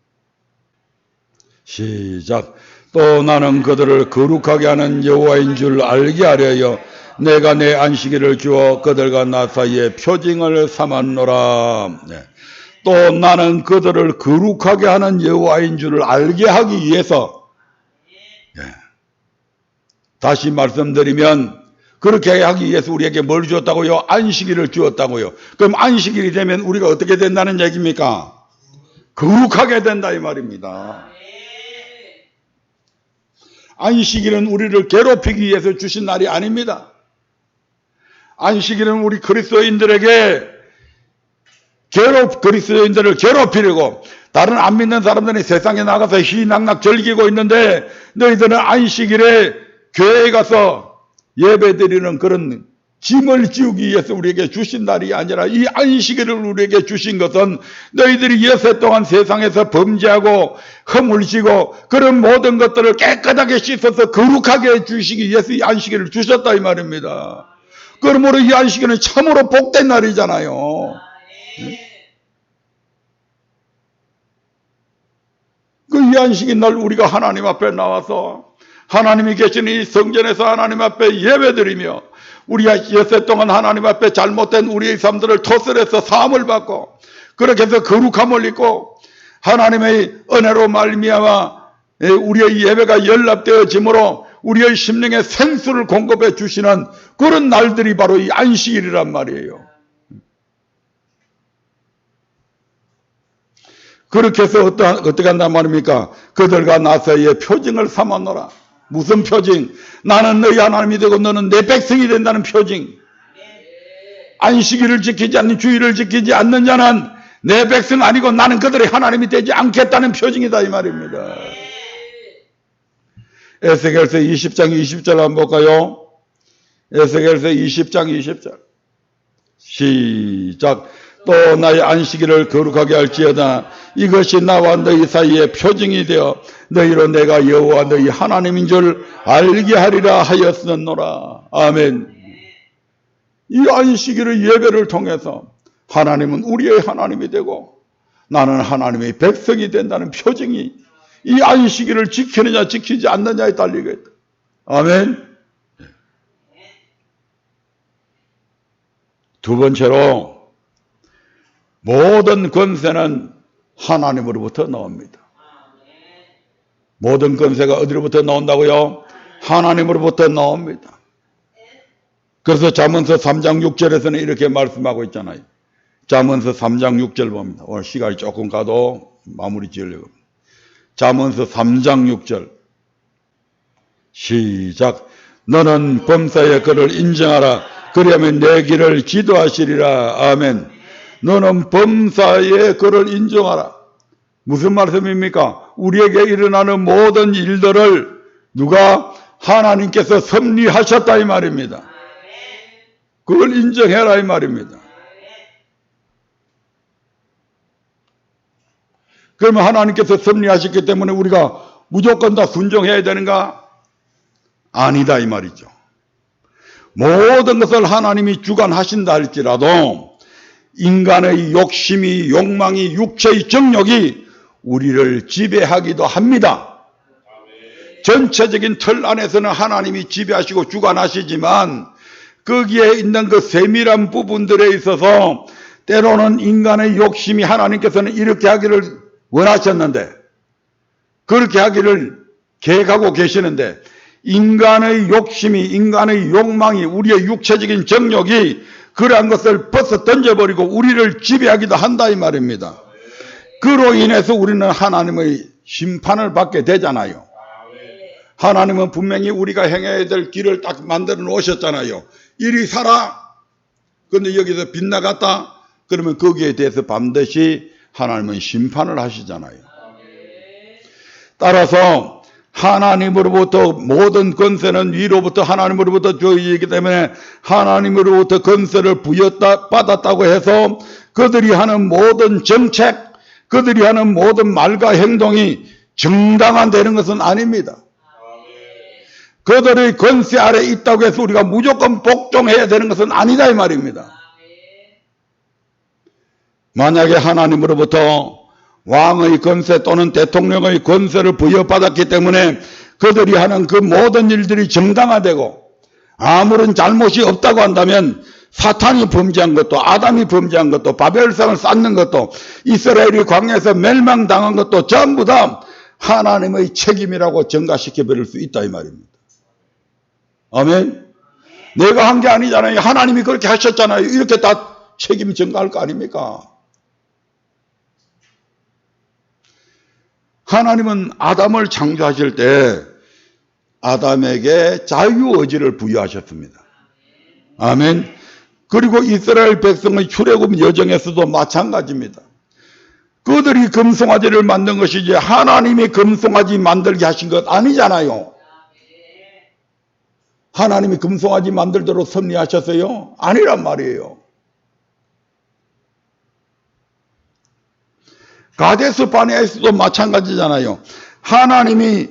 시작. 또 나는 그들을 거룩하게 하는 여호와인 줄 알게 하려여 내가 내 안식일을 주어 그들과 나 사이에 표징을 삼았노라. 네. 또 나는 그들을 거룩하게 하는 여호와인 줄을 알게 하기 위해서, 네. 다시 말씀드리면 그렇게 하기 위해서 우리에게 뭘 주었다고요? 안식일을 주었다고요. 그럼 안식일이 되면 우리가 어떻게 된다는 얘기입니까? 거룩하게 된다 이 말입니다. 안식일은 우리를 괴롭히기 위해서 주신 날이 아닙니다. 안식일은 우리 그리스도인들에게 그리스도인들을 괴롭히려고 다른 안 믿는 사람들이 세상에 나가서 희낙낙 즐기고 있는데 너희들은 안식일에 교회에 가서 예배드리는 그런 짐을 지우기 위해서 우리에게 주신 날이 아니라 이 안식일을 우리에게 주신 것은 너희들이 여세 동안 세상에서 범죄하고 허물 지고 그런 모든 것들을 깨끗하게 씻어서 거룩하게 주시기 위해서 이 안식일을 주셨다 이 말입니다. 그러므로 이 안식일은 참으로 복된 날이잖아요. 이 안식일 날 우리가 하나님 앞에 나와서 하나님이 계시는 이 성전에서 하나님 앞에 예배드리며 우리가 여세 동안 하나님 앞에 잘못된 우리의 삶들을 토설해서 사함을 받고 그렇게 해서 거룩함을 입고 하나님의 은혜로 말미암아 우리의 예배가 연락되어지므로 우리의 심령에 생수를 공급해 주시는 그런 날들이 바로 이 안식일이란 말이에요. 그렇게 해서 어떻게 한단 말입니까? 그들과 나 사이에 표징을 삼았노라. 무슨 표징? 나는 너희 하나님이 되고 너는 내 백성이 된다는 표징. 안식일을 지키지 않는, 주일을 지키지 않는 자는 내 백성 아니고 나는 그들의 하나님이 되지 않겠다는 표징이다 이 말입니다. 에스겔서 20장 20절 한번 볼까요? 에스겔서 20장 20절 시작. 또 나의 안식일을 거룩하게 할지어다. 이것이 나와 너희 사이에 표징이 되어 너희로 내가 여호와 너희 하나님인 줄 알게 하리라 하였었노라. 아멘. 이 안식일의 예배를 통해서 하나님은 우리의 하나님이 되고 나는 하나님의 백성이 된다는 표징이 이 안식일을 지키느냐 지키지 않느냐에 달리겠다. 아멘. 두 번째로 모든 권세는 하나님으로부터 나옵니다. 모든 권세가 어디로부터 나온다고요? 하나님으로부터 나옵니다. 그래서 잠언서 3장 6절에서는 이렇게 말씀하고 있잖아요. 잠언서 3장 6절 봅니다. 오늘 시간이 조금 가도 마무리 지으려고 합니다. 잠언서 3장 6절 시작. 너는 범사의 그를 인정하라. 그리하면 내 길을 지도하시리라. 아멘. 너는 범사의 그를 인정하라. 무슨 말씀입니까? 우리에게 일어나는 모든 일들을 누가? 하나님께서 섭리하셨다 이 말입니다. 그걸 인정해라 이 말입니다. 그러면 하나님께서 섭리하셨기 때문에 우리가 무조건 다 순종해야 되는가? 아니다 이 말이죠. 모든 것을 하나님이 주관하신다 할지라도 인간의 욕심이, 욕망이, 육체의 정욕이 우리를 지배하기도 합니다. 전체적인 틀 안에서는 하나님이 지배하시고 주관하시지만 거기에 있는 그 세밀한 부분들에 있어서 때로는 인간의 욕심이 하나님께서는 이렇게 하기를 원하셨는데 그렇게 하기를 계획하고 계시는데 인간의 욕심이, 인간의 욕망이, 우리의 육체적인 정욕이 그러한 것을 벗어 던져버리고 우리를 지배하기도 한다 이 말입니다. 그로 인해서 우리는 하나님의 심판을 받게 되잖아요. 하나님은 분명히 우리가 행해야 될 길을 딱 만들어 놓으셨잖아요. 이리 살아. 그런데 여기서 빗나갔다. 그러면 거기에 대해서 반드시 하나님은 심판을 하시잖아요. 따라서 하나님으로부터 모든 권세는 위로부터 하나님으로부터 주어지기 때문에 하나님으로부터 권세를 받았다고 해서 그들이 하는 모든 정책, 그들이 하는 모든 말과 행동이 정당화되는 것은 아닙니다. 그들의 권세 아래 있다고 해서 우리가 무조건 복종해야 되는 것은 아니다 이 말입니다. 만약에 하나님으로부터 왕의 권세 또는 대통령의 권세를 부여받았기 때문에 그들이 하는 그 모든 일들이 정당화되고 아무런 잘못이 없다고 한다면 사탄이 범죄한 것도 아담이 범죄한 것도 바벨상을 쌓는 것도 이스라엘이 광야에서 멸망당한 것도 전부 다 하나님의 책임이라고 전가시켜 버릴 수 있다 이 말입니다. 아멘. 내가 한 게 아니잖아요. 하나님이 그렇게 하셨잖아요. 이렇게 다 책임 전가할 거 아닙니까? 하나님은 아담을 창조하실 때 아담에게 자유의지를 부여하셨습니다. 아멘. 그리고 이스라엘 백성의 출애굽 여정에서도 마찬가지입니다. 그들이 금송아지를 만든 것이지 하나님이 금송아지 만들게 하신 것 아니잖아요. 하나님이 금송아지 만들도록 섭리하셨어요? 아니란 말이에요. 가데스 바네아에서도 마찬가지잖아요. 하나님이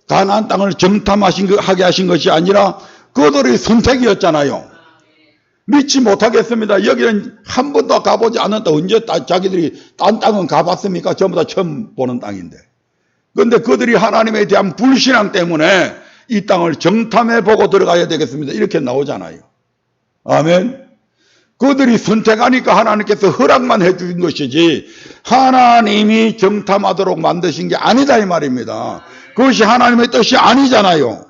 가나안 땅을 정탐하게 하신 것이 아니라 그들의 선택이었잖아요. 믿지 못하겠습니다. 여기는 한 번도 가보지 않았다. 언제 자기들이 딴 땅은 가봤습니까? 전부 다 처음 보는 땅인데. 그런데 그들이 하나님에 대한 불신앙 때문에 이 땅을 정탐해보고 들어가야 되겠습니다. 이렇게 나오잖아요. 아멘. 그들이 선택하니까 하나님께서 허락만 해주신 것이지 하나님이 정탐하도록 만드신 게 아니다 이 말입니다. 그것이 하나님의 뜻이 아니잖아요.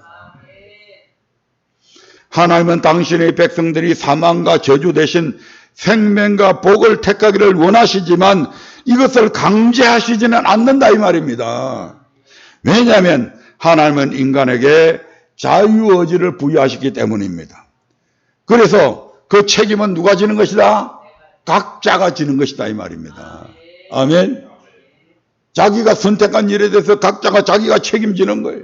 하나님은 당신의 백성들이 사망과 저주 대신 생명과 복을 택하기를 원하시지만 이것을 강제하시지는 않는다 이 말입니다. 왜냐하면 하나님은 인간에게 자유의지를 부여하셨기 때문입니다. 그래서 그 책임은 누가 지는 것이다? 각자가 지는 것이다 이 말입니다. 아멘. 자기가 선택한 일에 대해서 각자가 자기가 책임지는 거예요.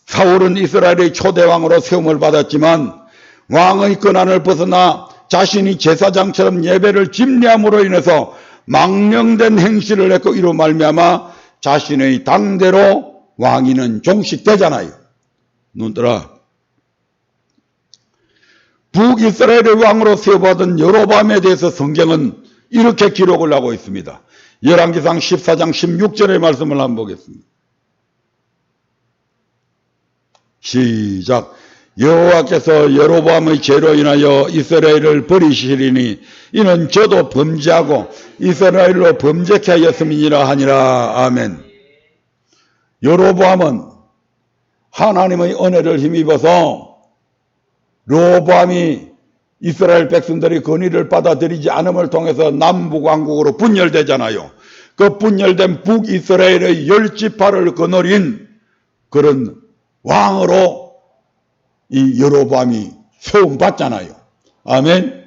사울은 이스라엘의 초대왕으로 세움을 받았지만 왕의 권한을 벗어나 자신이 제사장처럼 예배를 집례함으로 인해서 망령된 행실을 했고 이로 말미암아 자신의 당대로 왕위는 종식되잖아요. 눈들아, 북이스라엘의 왕으로 세워받은 여로보암에 대해서 성경은 이렇게 기록을 하고 있습니다. 열왕기상 14장 16절의 말씀을 한번 보겠습니다. 시작. 여호와께서 여로보암의 죄로 인하여 이스라엘을 버리시리니 이는 저도 범죄하고 이스라엘로 범죄케 하였음이니라 하니라. 아멘. 여로보암은 하나님의 은혜를 힘입어서 로보암이 이스라엘 백성들이 건의를 받아들이지 않음을 통해서 남북왕국으로 분열되잖아요. 그 분열된 북이스라엘의 10지파를 거느린 그런 왕으로 이 여로보암이 세움받잖아요. 아멘.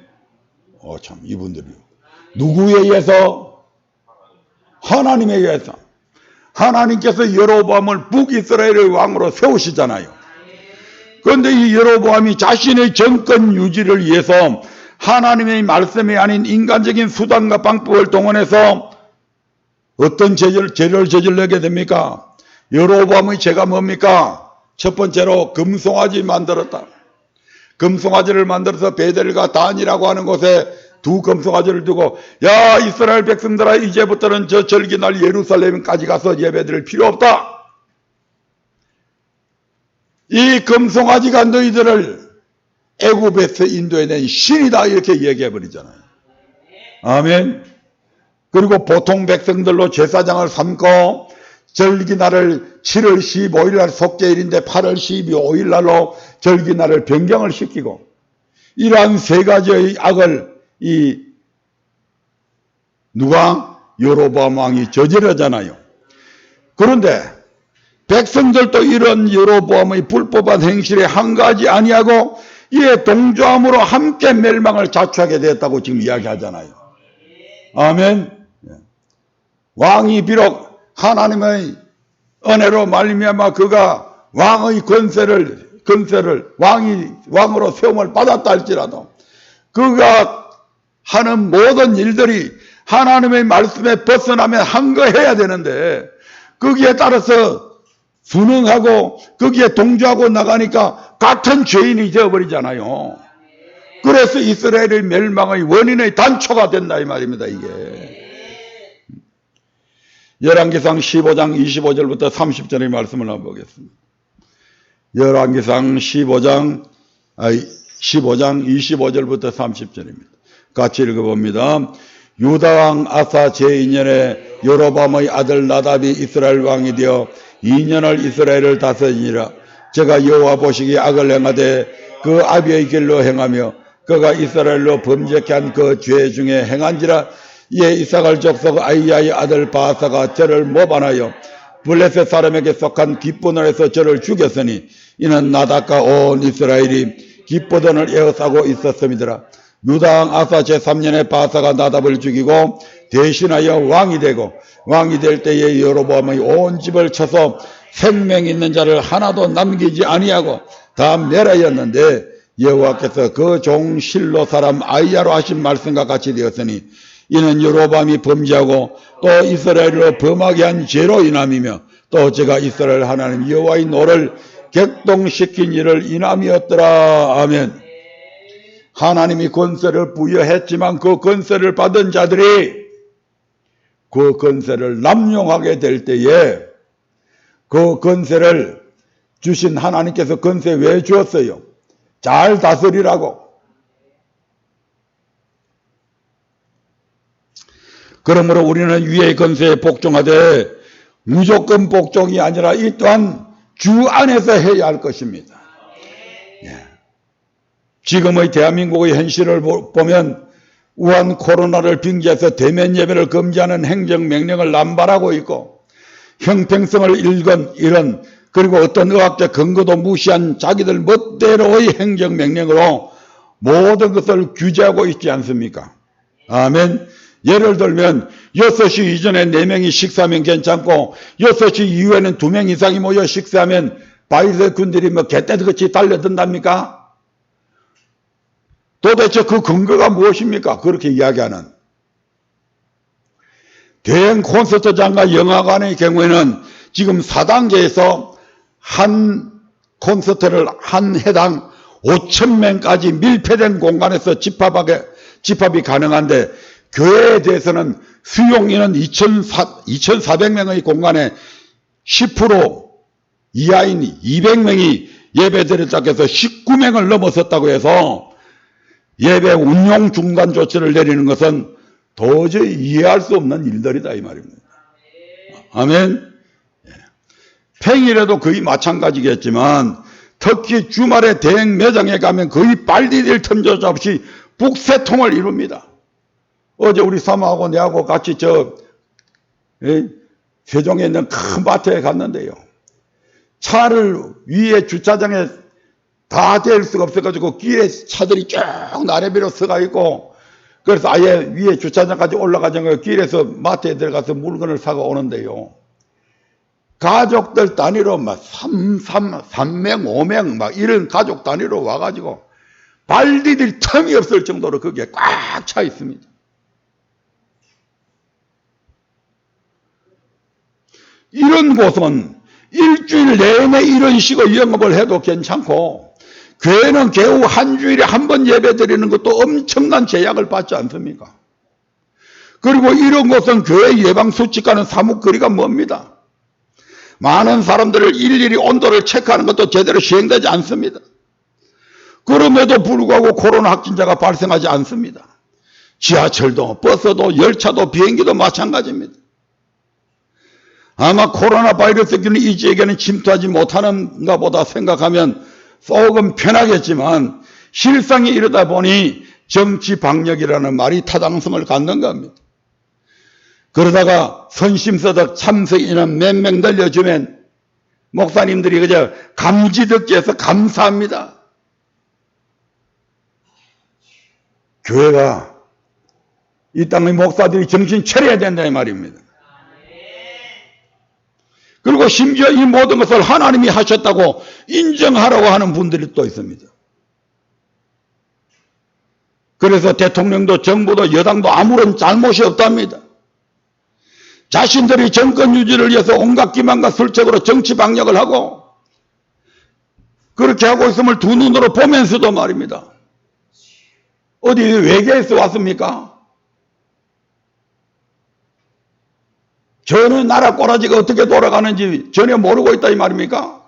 참 이분들이요. 누구에 의해서? 하나님에 의해서. 하나님께서 여로보암을 북이스라엘의 왕으로 세우시잖아요. 그런데 이 여로보암이 자신의 정권 유지를 위해서 하나님의 말씀이 아닌 인간적인 수단과 방법을 동원해서 어떤 죄를 저질러게 됩니까? 여로보암의 죄가 뭡니까? 첫 번째로 금송아지 만들었다. 금송아지를 만들어서 베델과 단이라고 하는 곳에 두 금송아지를 두고 야 이스라엘 백성들아 이제부터는 저 절기날 예루살렘까지 가서 예배드릴 필요 없다. 이 금송아지가 너희들을 애굽에서 인도해낸 신이다 이렇게 얘기해버리잖아요. 아멘. 그리고 보통 백성들로 제사장을 삼고 절기날을 7월 15일 날 속죄일인데 8월 12일 날로 절기날을 변경을 시키고 이러한 세 가지의 악을 이 누가? 여로보암 왕이 저지르잖아요. 그런데 백성들도 이런 여로보암의 불법한 행실에 한 가지 아니하고 이에 동조함으로 함께 멸망을 자초하게 되었다고 지금 이야기하잖아요. 아멘. 왕이 비록 하나님의 은혜로 말미암아 그가 왕의 권세를 왕으로 세움을 받았다 할지라도 그가 하는 모든 일들이 하나님의 말씀에 벗어나면 한 거 해야 되는데 거기에 따라서 순응하고 거기에 동조하고 나가니까 같은 죄인이 되어버리잖아요. 그래서 이스라엘의 멸망의 원인의 단초가 된다 이 말입니다. 이게 열왕기상 15장 25절부터 30절의 말씀을 한번 보겠습니다. 열왕기상 15장 25절부터 30절입니다. 같이 읽어봅니다. 유다왕 아사 제2년에 여로보암의 아들 나답이 이스라엘 왕이 되어 2년을 이스라엘을 다스리니라. 제가 여호와 보시기에 악을 행하되 그 아비의 길로 행하며 그가 이스라엘로 범죄케 한 그 죄 중에 행한지라. 이에 이사갈 족속 아이야의 아들 바사가 저를 모반하여 블레셋 사람에게 속한 기브논 에서 저를 죽였으니 이는 나답과 온 이스라엘이 기브논을 에워싸고 있었음이더라. 유다왕 아사 제3년에 바사가 나답을 죽이고 대신하여 왕이 되고 왕이 될 때에 여로보암의 온 집을 쳐서 생명 있는 자를 하나도 남기지 아니하고 다 멸하였는데 여호와께서 그 종 실로 사람 아이야로 하신 말씀과 같이 되었으니 이는 여로보암이 범죄하고 또 이스라엘로 범하게 한 죄로 인함이며 또 제가 이스라엘 하나님 여호와의 노를 격동시킨 일을 인함이었더라. 아멘. 하나님이 권세를 부여했지만 그 권세를 받은 자들이 그 권세를 남용하게 될 때에 그 권세를 주신 하나님께서 권세 왜 주었어요? 잘 다스리라고. 그러므로 우리는 위의 권세에 복종하되 무조건 복종이 아니라 이 또한 주 안에서 해야 할 것입니다. 예. 지금의 대한민국의 현실을 보면 우한 코로나를 빙자해서 대면 예배를 금지하는 행정명령을 남발하고 있고 형평성을 읽은 이런 그리고 어떤 의학적 근거도 무시한 자기들 멋대로의 행정명령으로 모든 것을 규제하고 있지 않습니까? 아멘. 예를 들면 6시 이전에 4명이 식사하면 괜찮고 6시 이후에는 2명 이상이 모여 식사하면 바이러스 군들이 뭐 개떼같이 달려든답니까? 도대체 그 근거가 무엇입니까? 그렇게 이야기하는. 대형 콘서트장과 영화관의 경우에는 지금 4단계에서 한 콘서트를 한 해당 5,000명까지 밀폐된 공간에서 집합이 가능한데 교회에 대해서는 수용인은 2,400명의 공간에 10% 이하인 200명이 예배드렸다고 해서 19명을 넘어섰다고 해서 예배 운용 중단 조치를 내리는 것은 도저히 이해할 수 없는 일들이다 이 말입니다. 아멘. 평일에도 거의 마찬가지겠지만 특히 주말에 대형 매장에 가면 거의 발디딜 틈조차 없이 북새통을 이룹니다. 어제 우리 사모하고 내하고 같이 세종에 있는 큰 마트에 갔는데요. 차를 위에 주차장에 다 댈 수가 없어가지고 길에 차들이 쭉 나래비로 서가 있고 그래서 아예 위에 주차장까지 올라가지 않고 길에서 마트에 들어가서 물건을 사고 오는데요. 가족들 단위로 막 3명, 5명 막 이런 가족 단위로 와가지고 발 디딜 틈이 없을 정도로 그게 꽉 차 있습니다. 이런 곳은 일주일 내내 이런 식의 영업을 해도 괜찮고 교회는 겨우 한 주일에 한 번 예배 드리는 것도 엄청난 제약을 받지 않습니까? 그리고 이런 곳은 교회 예방수칙과는 사뭇 거리가 멉니다. 많은 사람들을 일일이 온도를 체크하는 것도 제대로 시행되지 않습니다. 그럼에도 불구하고 코로나 확진자가 발생하지 않습니다. 지하철도 버스도 열차도 비행기도 마찬가지입니다. 아마 코로나 바이러스균이 이 지역에는 침투하지 못하는가 보다 생각하면 조금 편하겠지만 실상이 이러다 보니 정치 방역이라는 말이 타당성을 갖는 겁니다. 그러다가 선심서덕 참석인은 몇 명 늘려주면 목사님들이 그저 감지듣기 해서 감사합니다. 교회가 이 땅의 목사들이 정신 차려야 된다 이 말입니다. 그리고 심지어 이 모든 것을 하나님이 하셨다고 인정하라고 하는 분들이 또 있습니다. 그래서 대통령도 정부도 여당도 아무런 잘못이 없답니다. 자신들이 정권 유지를 위해서 온갖 기만과 술책으로 정치 방역을 하고 그렇게 하고 있음을 두 눈으로 보면서도 말입니다. 어디 외계에서 왔습니까? 전혀 나라 꼬라지가 어떻게 돌아가는지 전혀 모르고 있다 이 말입니까?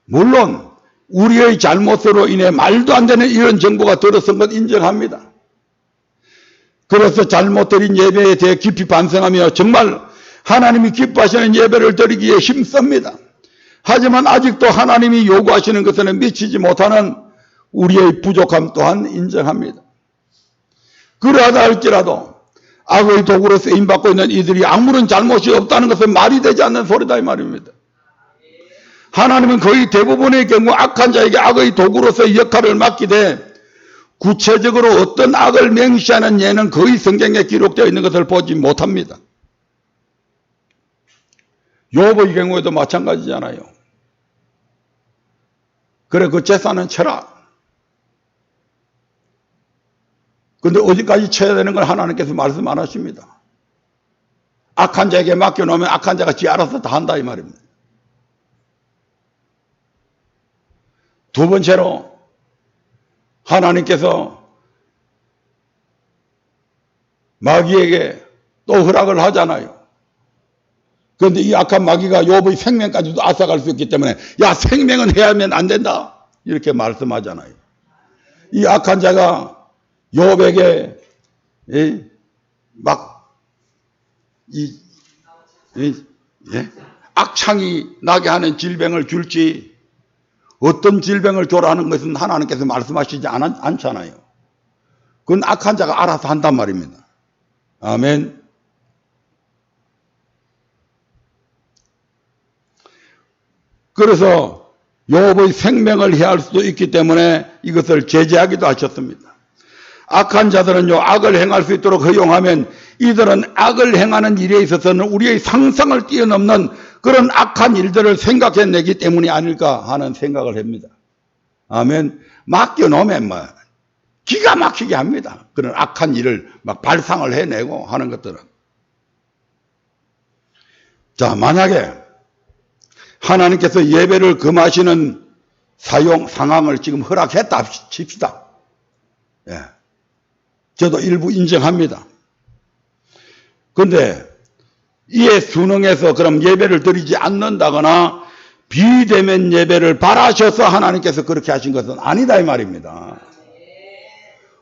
물론 우리의 잘못으로 인해 말도 안 되는 이런 정부가 들어선 건 인정합니다. 그래서 잘못드린 예배에 대해 깊이 반성하며 정말 하나님이 기뻐하시는 예배를 드리기에 힘씁니다. 하지만 아직도 하나님이 요구하시는 것에는 미치지 못하는 우리의 부족함 또한 인정합니다. 그러하다 할지라도 악의 도구로 쓰임받고 있는 이들이 아무런 잘못이 없다는 것은 말이 되지 않는 소리다 이 말입니다. 하나님은 거의 대부분의 경우 악한 자에게 악의 도구로서의 역할을 맡기되 구체적으로 어떤 악을 맹시하는 예는 거의 성경에 기록되어 있는 것을 보지 못합니다. 욥의 경우에도 마찬가지잖아요. 그래 그 제사는 쳐라. 근데 어디까지 쳐야 되는 걸 하나님께서 말씀 안 하십니다. 악한 자에게 맡겨놓으면 악한 자가 지 알아서 다 한다 이 말입니다. 두 번째로 하나님께서 마귀에게 또 허락을 하잖아요. 그런데 이 악한 마귀가 욥의 생명까지도 앗아갈 수 있기 때문에 야 생명은 해야만 안 된다 이렇게 말씀하잖아요. 이 악한 자가 욥에게 예? 막, 예? 악창이 나게 하는 질병을 줄지, 어떤 질병을 줘라는 것은 하나님께서 말씀하시지 않잖아요. 그건 악한 자가 알아서 한단 말입니다. 아멘. 그래서 욥의 생명을 해할 수도 있기 때문에 이것을 제재하기도 하셨습니다. 악한 자들은요, 악을 행할 수 있도록 허용하면 이들은 악을 행하는 일에 있어서는 우리의 상상을 뛰어넘는 그런 악한 일들을 생각해내기 때문이 아닐까 하는 생각을 합니다. 아멘. 맡겨놓으면 뭐 기가 막히게 합니다. 그런 악한 일을 막 발상을 해내고 하는 것들은. 자, 만약에 하나님께서 예배를 금하시는 상황을 지금 허락했다 칩시다. 예. 저도 일부 인정합니다. 그런데 이에 순응해서 그럼 예배를 드리지 않는다거나 비대면 예배를 바라셔서 하나님께서 그렇게 하신 것은 아니다 이 말입니다.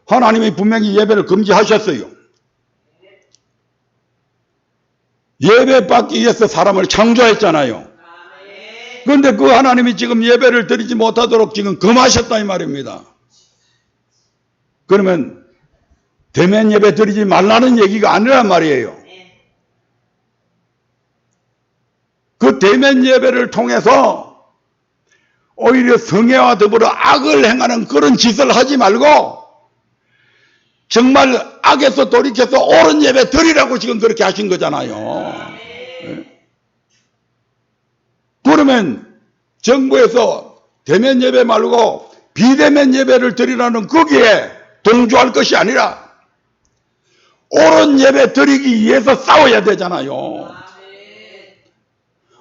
하나님이 분명히 예배를 금지하셨어요. 예배 받기 위해서 사람을 창조했잖아요. 그런데 그 하나님이 지금 예배를 드리지 못하도록 지금 금하셨다 이 말입니다. 그러면 대면 예배 드리지 말라는 얘기가 아니란 말이에요. 그 대면 예배를 통해서 오히려 성애와 더불어 악을 행하는 그런 짓을 하지 말고 정말 악에서 돌이켜서 옳은 예배 드리라고 지금 그렇게 하신 거잖아요. 그러면 정부에서 대면 예배 말고 비대면 예배를 드리라는 거기에 동조할 것이 아니라 옳은 예배 드리기 위해서 싸워야 되잖아요.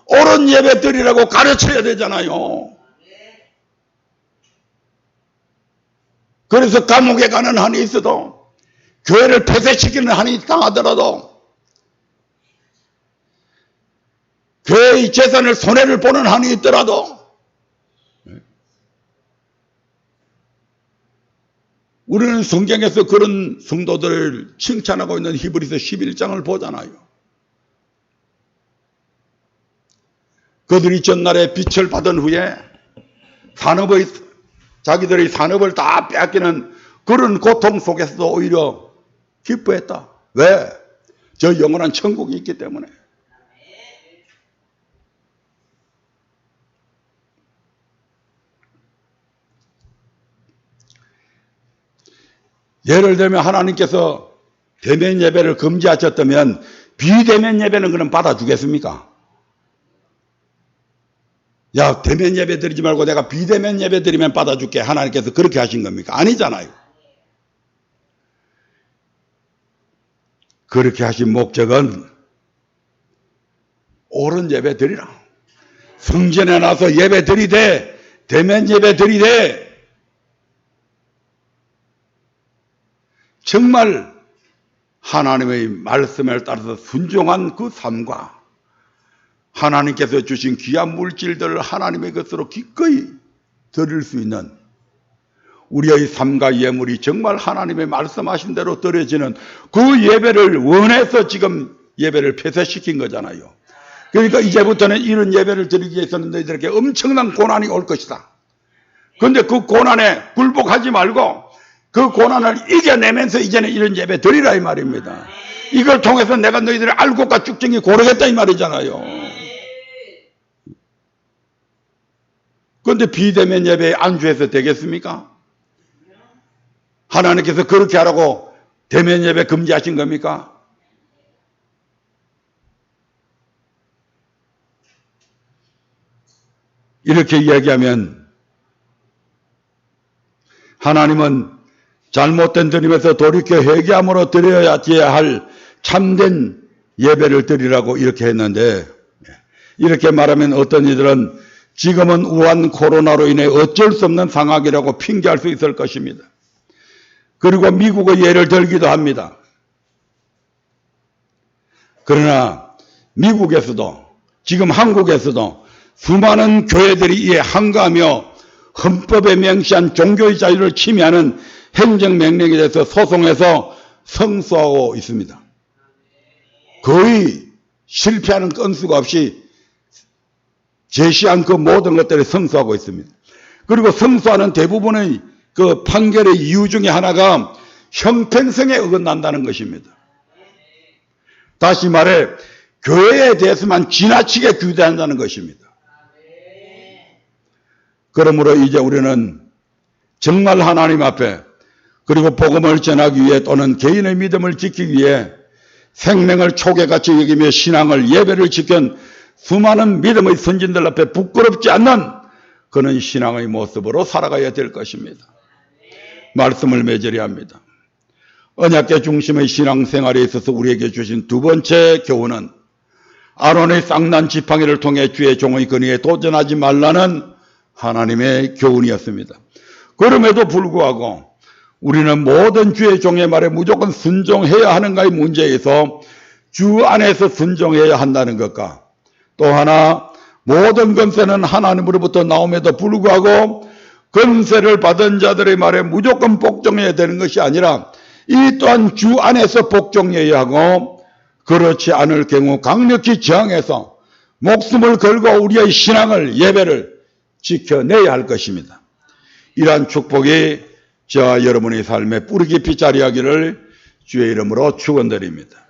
옳은 예배 드리라고 가르쳐야 되잖아요. 그래서 감옥에 가는 한이 있어도 교회를 폐쇄시키는 한이 당하더라도 교회의 재산을 손해를 보는 한이 있더라도 우리는 성경에서 그런 성도들을 칭찬하고 있는 히브리서 11장을 보잖아요. 그들이 전날에 빛을 받은 후에 자기들의 산업을 다 빼앗기는 그런 고통 속에서도 오히려 기뻐했다. 왜? 저 영원한 천국이 있기 때문에. 예를 들면 하나님께서 대면 예배를 금지하셨다면 비대면 예배는 그럼 받아주겠습니까? 야, 대면 예배 드리지 말고 내가 비대면 예배 드리면 받아줄게. 하나님께서 그렇게 하신 겁니까? 아니잖아요. 그렇게 하신 목적은 옳은 예배 드리라. 성전에 나서 예배 드리되 대면 예배 드리되 정말 하나님의 말씀에 따라서 순종한 그 삶과 하나님께서 주신 귀한 물질들을 하나님의 것으로 기꺼이 드릴 수 있는 우리의 삶과 예물이 정말 하나님의 말씀하신 대로 드려지는 그 예배를 원해서 지금 예배를 폐쇄시킨 거잖아요. 그러니까 이제부터는 이런 예배를 드리기 위해서는 너희들에게 엄청난 고난이 올 것이다. 그런데 그 고난에 굴복하지 말고 그 고난을 이겨내면서 이제는 이런 예배 드리라 이 말입니다. 이걸 통해서 내가 너희들의 알곡과 쭉정이 고르겠다 이 말이잖아요. 그런데 비대면 예배에 안주해서 되겠습니까? 하나님께서 그렇게 하라고 대면 예배 금지하신 겁니까? 이렇게 이야기하면 하나님은 잘못된 드림에서 돌이켜 회개함으로 드려야 할 참된 예배를 드리라고 이렇게 했는데, 이렇게 말하면 어떤 이들은 지금은 우한 코로나로 인해 어쩔 수 없는 상황이라고 핑계할 수 있을 것입니다. 그리고 미국의 예를 들기도 합니다. 그러나 미국에서도 지금 한국에서도 수많은 교회들이 이에 항거하며 헌법에 명시한 종교의 자유를 침해하는 행정명령에 대해서 소송해서 성수하고 있습니다. 거의 실패하는 건수가 없이 제시한 그 모든 것들을 성수하고 있습니다. 그리고 성수하는 대부분의 그 판결의 이유 중에 하나가 형평성에 어긋난다는 것입니다. 다시 말해 교회에 대해서만 지나치게 규대한다는 것입니다. 그러므로 이제 우리는 정말 하나님 앞에 그리고 복음을 전하기 위해 또는 개인의 믿음을 지키기 위해 생명을 촉에같이 여기며 신앙을 예배를 지킨 수많은 믿음의 선진들 앞에 부끄럽지 않는 그런 신앙의 모습으로 살아가야 될 것입니다. 말씀을 맺으려 합니다. 언약계 중심의 신앙생활에 있어서 우리에게 주신 두 번째 교훈은 아론의 쌍난 지팡이를 통해 주의 종의 권위에 도전하지 말라는 하나님의 교훈이었습니다. 그럼에도 불구하고 우리는 모든 주의 종의 말에 무조건 순종해야 하는가의 문제에서 주 안에서 순종해야 한다는 것과 또 하나 모든 권세는 하나님으로부터 나옴에도 불구하고 권세를 받은 자들의 말에 무조건 복종해야 되는 것이 아니라 이 또한 주 안에서 복종해야 하고 그렇지 않을 경우 강력히 저항해서 목숨을 걸고 우리의 신앙을 예배를 지켜내야 할 것입니다. 이러한 축복이 저와 여러분의 삶에 뿌리 깊이 자리하기를 주의 이름으로 축원드립니다.